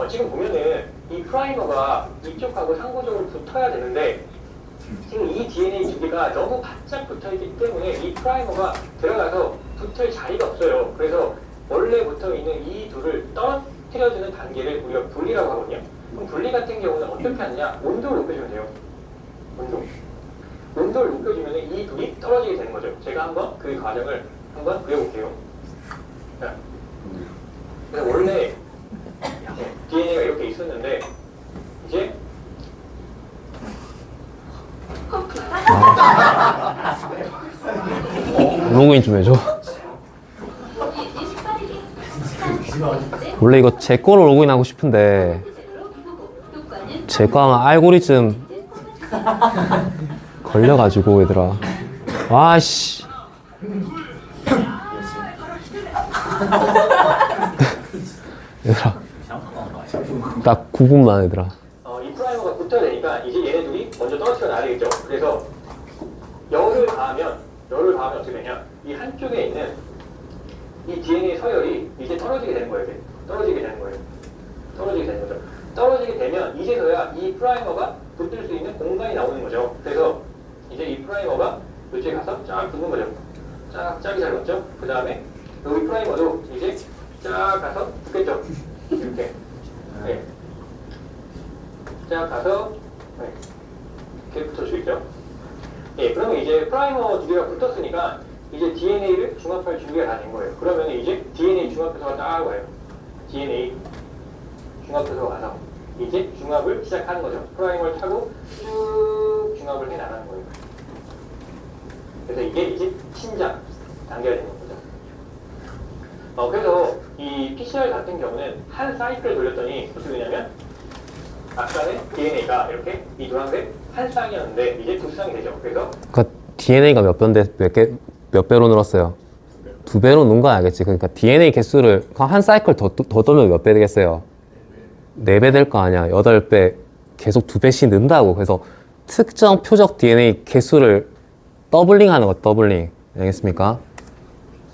지금 보면은 이 프라이머가 이쪽하고 상호적으로 붙어야 되는데 지금 이 DNA 두 개가 너무 바짝 붙어있기 때문에 이 프라이머가 들어가서 붙을 자리가 없어요. 그래서 원래 붙어있는 이 둘을 떨어뜨려주는 단계를 우리가 분리라고 하거든요. 그럼 분리 같은 경우는 어떻게 하느냐? 온도를 높여주면 돼요. 온도를 높여주면 이 둘이 떨어지게 되는 거죠. 제가 한번 그 과정을 한번 그려볼게요. 자, 그래서 원래 DNA가 이렇게 있었는데 이제 로그인 좀 해줘. 원래 이거 제 거로 로그인하고 싶은데 제 거 하면 알고리즘 걸려가지고 얘들아. 와씨. 얘들아. 딱 9분만 얘들아. 이 프라이머가 붙어야 되니까 이제 얘네 둘이 먼저 떨어뜨려 놔야 되겠죠. 그래서 열을 가하면 어떻게 되냐? 이 한쪽에 있는 이 DNA 서열이 이제 떨어지게 되는 거예요. 떨어지게 되는 거죠. 떨어지게 되면 이제서야 이 프라이머가 붙을 수 있는 공간이 나오는 거죠. 그래서 이제 이 프라이머가 이쪽에 가서 쫙 붙는 거죠. 짝이 잘 붙죠. 그 다음에 여기 프라이머도 이제 쫙 가서 붙겠죠. 이렇게. 네. 쫙 가서 이렇게 붙어주겠죠. 예, 그러면 이제 프라이머 두 개가 붙었으니까 이제 DNA를 중합할 준비가 다 된 거예요. 그러면 이제 DNA 중합해서가 딱 와요. DNA 중합해서 와서 이제 중합을 시작하는 거죠. 프라이머를 타고 쭉 중합을 해 나가는 거예요. 그래서 이게 이제 신장 단계가 되는 거죠. 그래서 이 PCR 같은 경우는 한 사이클을 돌렸더니 어떻게 되냐면 아까는 DNA가 이렇게 이 노란색 한 쌍이었는데 이제 두 쌍이 되죠. 그래서 그 DNA가 몇 배로 늘었어요? 2배로 는 거 알겠지? 그러니까 DNA 개수를 한 사이클 더 돌면 몇 배 되겠어요? 4배 될 거 아니야. 8배 계속 2배씩 는다고. 그래서 특정 표적 DNA 개수를 더블링 하는 거, 더블링. 알겠습니까?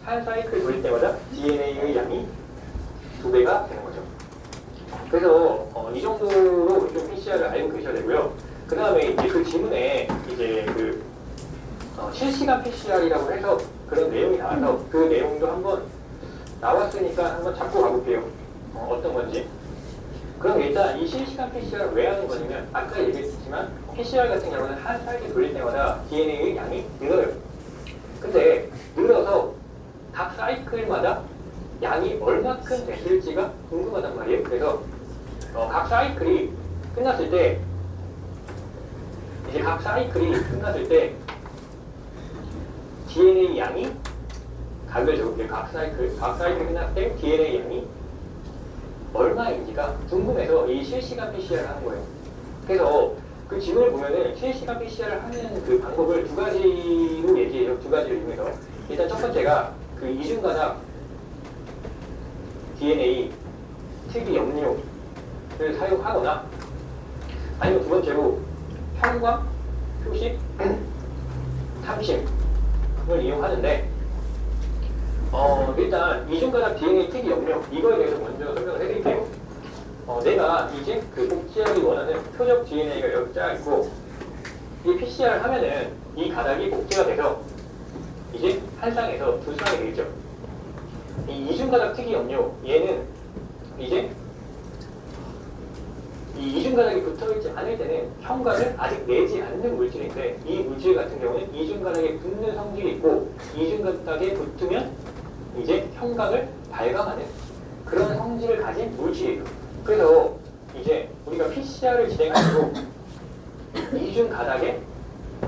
한 사이클 돌릴 때마다 DNA의 양이 2배가 되는 거죠. 그래서 이 정도로 좀 PCR을 알고 계셔야 되고요. 그 다음에 이제 그 지문에 이제 그 실시간 PCR이라고 해서 그런 내용이 나와서 그 내용도 한번 나왔으니까 한번 잡고 가볼게요. 어떤 건지. 그럼 일단 이 실시간 PCR을 왜 하는 거냐면 아까 얘기했지만 PCR 같은 경우는 한 사이클 돌릴 때마다 DNA의 양이 늘어요. 근데 늘어서 각 사이클마다 양이 얼마큼 됐을지가 궁금하단 말이에요. 그래서 각 사이클이 끝났을 때 DNA 양이 각을 적을게요. 각 사이클 끝났을 때 DNA 양이 얼마인지가 궁금해서 이 실시간 PCR을 하는 거예요. 그래서 그 지문을 보면은 실시간 PCR을 하는 그 방법을 두 가지로 얘기해요. 두 가지를 이용해서. 일단 첫 번째가 그 이중가닥 DNA 특이 염료를 사용하거나 아니면 두 번째로 편과 표식 탐심을 이용하는데 일단 이중가닥 DNA 특이 염료 이거에 대해서 먼저 설명을 해드릴게요. 내가 이제 그 복제하기 원하는 표적 DNA가 여기 쫙 있고 이 PCR 하면은 이 가닥이 복제가 돼서 이제 한 쌍에서 두 쌍이 되겠죠. 이 이중가닥 특이 염료 얘는 이제 이 이중가닥이 붙어있지 않을 때는 형광을 아직 내지 않는 물질인데 이 물질 같은 경우는 이중가닥에 붙는 성질이 있고 이중가닥에 붙으면 이제 형광을 발광하는 그런 성질을 가진 물질이에요. 그래서 이제 우리가 PCR을 진행하고 이중 가닥에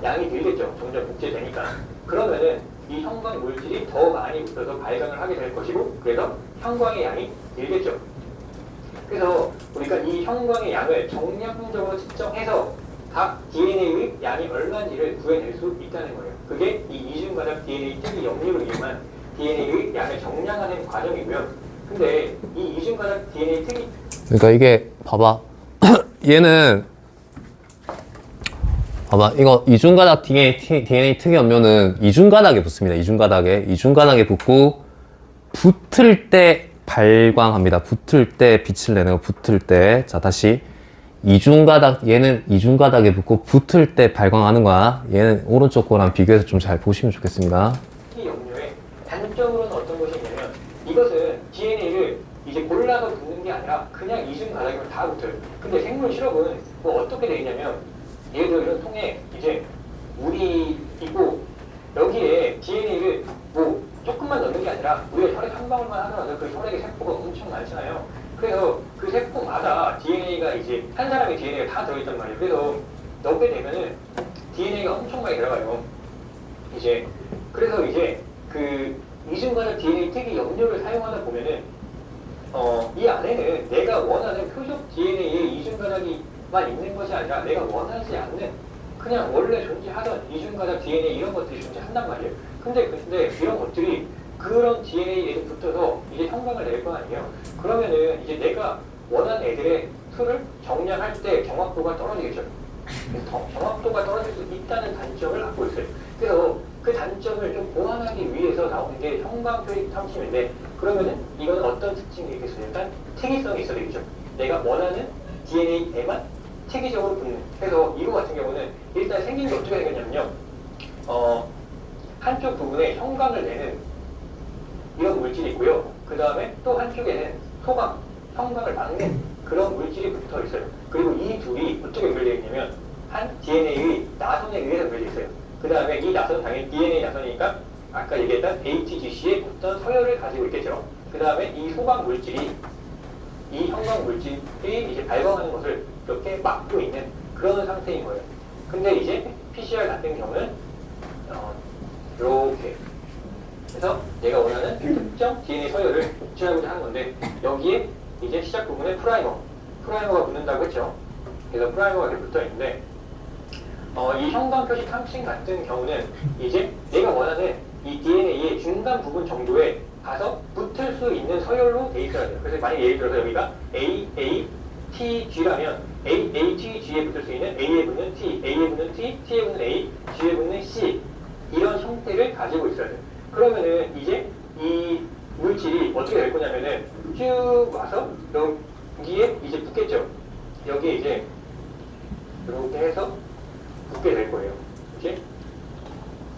양이 늘겠죠. 점점 복제되니까. 그러면은 이 형광 물질이 더 많이 붙어서 발광을 하게 될 것이고, 그래서 형광의 양이 늘겠죠. 그래서 우리가 이 형광의 양을 정량적으로 측정해서 각 DNA의 양이 얼마인지를 구해낼 수 있다는 거예요. 그게 이 이중가닥 DNA 특이 역류를 이용한 DNA의 양을 정량하는 과정이고요. 근데 이 이중가닥 DNA 특이 그러니까 이게 봐봐. 얘는 봐봐. 이거 이중가닥 DNA 특이 염료는 이중가닥에 붙습니다. 이중가닥에 붙고 붙을 때 발광합니다. 붙을 때 빛을 내는 거, 붙을 때. 자, 다시. 얘는 이중가닥에 붙고 붙을 때 발광하는 거야. 얘는 오른쪽 거랑 비교해서 좀 잘 보시면 좋겠습니다. 특이 염료의 단점으로는 어떤 것이 있냐면 이것은 DNA를 이제 골라서 붙는 게 아니라 그냥 이중가닥이면 다 붙어요. 근데 생물 실험은 뭐 어떻게 되어 있냐면 예를 들어 이런 통에 이제 물이 있고 여기에 DNA를 뭐 조금만 넣는 게 아니라 우리가 혈액 한 방울만 하더라도 그 혈액의 세포가 엄청 많잖아요. 그래서 그 세포마다 DNA가 이제 한 사람의 DNA가 다 들어있단 말이에요. 그래서 넣게 되면은 DNA가 엄청 많이 들어가요. 이제 그래서 이제 그 이중가닥 DNA 특이 염료를 사용하다 보면은 이 안에는 내가 원하는 표적 DNA의 이중가닥이만 있는 것이 아니라 내가 원하지 않는 그냥 원래 존재하던 이중가닥 DNA 이런 것들이 존재한단 말이에요. 근데 이런 것들이 그런 DNA에 붙어서 이제 형광을 낼 거 아니에요. 그러면은 이제 내가 원하는 애들의 수를 정량할 때 정확도가 떨어지겠죠. 그래서 정확도가 떨어질 수 있다는 단점을 갖고 있어요. 그래서 그 단점을 좀 보완하기 위해서 나오는 게 형광 표식 탐침인데, 그러면은 이건 어떤 특징이 있겠어요? 일단 특이성이 있어야 되겠죠. 내가 원하는 DNA에만 체계적으로 붙는. 그래서 이거 같은 경우는 일단 생긴 게 어떻게 생겼냐면요. 한쪽 부분에 형광을 내는 이런 물질이 있고요. 그 다음에 또 한쪽에는 소광, 형광을 막는 그런 물질이 붙어 있어요. 그리고 이 둘이 어떻게 연결되어 있냐면 한 DNA의 나선에 의해서 연결되어 있어요. 그 다음에 이 나선은 당연히 DNA 나선이니까 아까 얘기했던 HGC의 어떤 서열을 가지고 있겠죠. 그 다음에 이 소광 물질이 이 형광 물질이 이제 발광하는 것을 이렇게 막고 있는 그런 상태인 거예요. 근데 이제 PCR 같은 경우는 이렇게 그래서 내가 원하는 특정 DNA 서열을 복제하고자 하는 건데, 여기에 이제 시작 부분에 프라이머가 붙는다고 했죠. 그래서 프라이머가 이렇게 붙어 있는데, 이 형광 표시 탐침 같은 경우는 이제 내가 원하는 이 DNA의 중간 부분 정도에 가서 붙을 수 있는 서열로 돼 있어야 돼요. 그래서 만약 예를 들어서 여기가 AATG라면 AATG에 붙을 수 있는 A에 붙는 T, A에 붙는 T, T에 붙는 A, G에 붙는 C 이런 형태를 가지고 있어야 돼요. 그러면은 이제 이 물질이 어떻게 될 거냐면은 쭉 와서 여기에 이제 붙겠죠. 여기에 이제 이렇게 해서 붙게 될 거예요.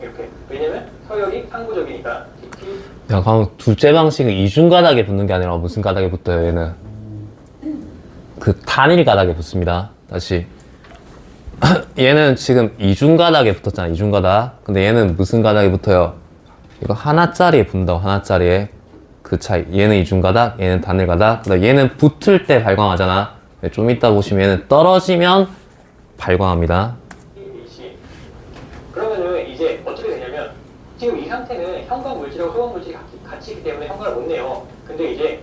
이렇게. 왜냐면 서열이 항구적이니까. 야, 그럼 둘째 방식은 이중가닥에 붙는 게 아니라 무슨 가닥에 붙어요, 얘는? 그 단일 가닥에 붙습니다. 다시. 얘는 지금 이중가닥에 붙었잖아, 이중가닥. 근데 얘는 무슨 가닥에 붙어요? 이거 하나짜리에 붙는다고, 하나짜리에. 그 차이. 얘는 이중가닥, 얘는 단일 가닥. 그다음 얘는 붙을 때 발광하잖아. 좀 이따 보시면 얘는 떨어지면 발광합니다. 그러면은 이제 어떻게 되냐면 지금 이 상태는 형광 물질하고 소광 물질이 같이 있기 때문에 형광을 못 내요. 근데 이제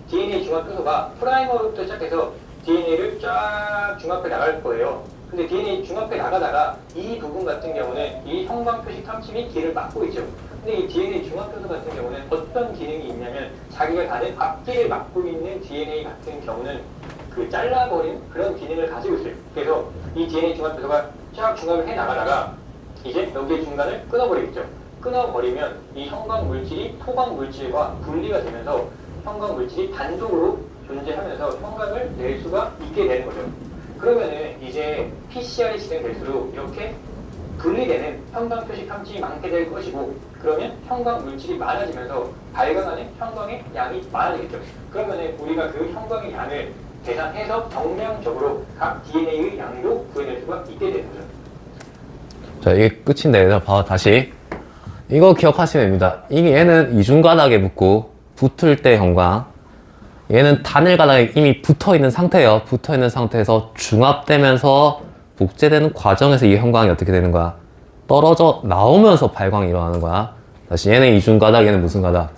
DNA 중합 효소가 프라이머로부터 시작해서 DNA를 쫙 중합해 나갈 거예요. 근데 DNA 중합해 나가다가 이 부분 같은 경우는 이 형광 표시 탐침이 길을 막고 있죠. 근데 이 DNA 중합 효소 같은 경우는 어떤 기능이 있냐면 자기가 가는 앞길을 막고 있는 DNA 같은 경우는 그 잘라버린 그런 기능을 가지고 있어요. 그래서 이 DNA 중합 효소가 쫙 중합을 해 나가다가 이제 여기의 중간을 끊어버리겠죠. 끊어버리면 이 형광 물질이 토광 물질과 분리가 되면서 형광 물질이 단독으로 존재하면서 형광을 낼 수가 있게 되는 거죠. 그러면은 이제 PCR이 진행될수록 이렇게 분리되는 형광 표시 탐침이 많게 될 것이고, 그러면 형광 물질이 많아지면서 발광하는 형광의 양이 많아지겠죠. 그러면은 우리가 그 형광의 양을 계산해서 정량적으로 각 DNA의 양도 구해낼 수가 있게 되는 거죠. 자, 이게 끝인데, 얘들아, 봐봐, 다시. 이거 기억하시면 됩니다. 이게 얘는 이중가닥에 붙고 붙을 때 형광, 얘는 단일가닥에 이미 붙어있는 상태예요. 붙어있는 상태에서 중합되면서 복제되는 과정에서 이 형광이 어떻게 되는 거야? 떨어져 나오면서 발광이 일어나는 거야. 다시 얘는 이중가닥, 얘는 무슨 가닥?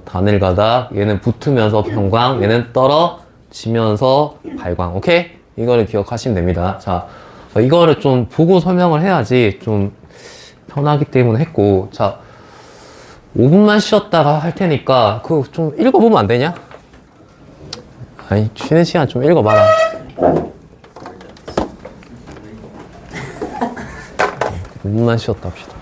단일가닥, 얘는 붙으면서 형광, 얘는 떨어지면서 발광. 오케이? 이거를 기억하시면 됩니다. 자, 이거를 좀 보고 설명을 해야지 좀 편하기 때문에 했고, 자, 5분만 쉬었다가 할 테니까 그거 좀 읽어보면 안 되냐? 아니, 쉬는 시간 좀 읽어봐라. 5분만 쉬었다 합시다.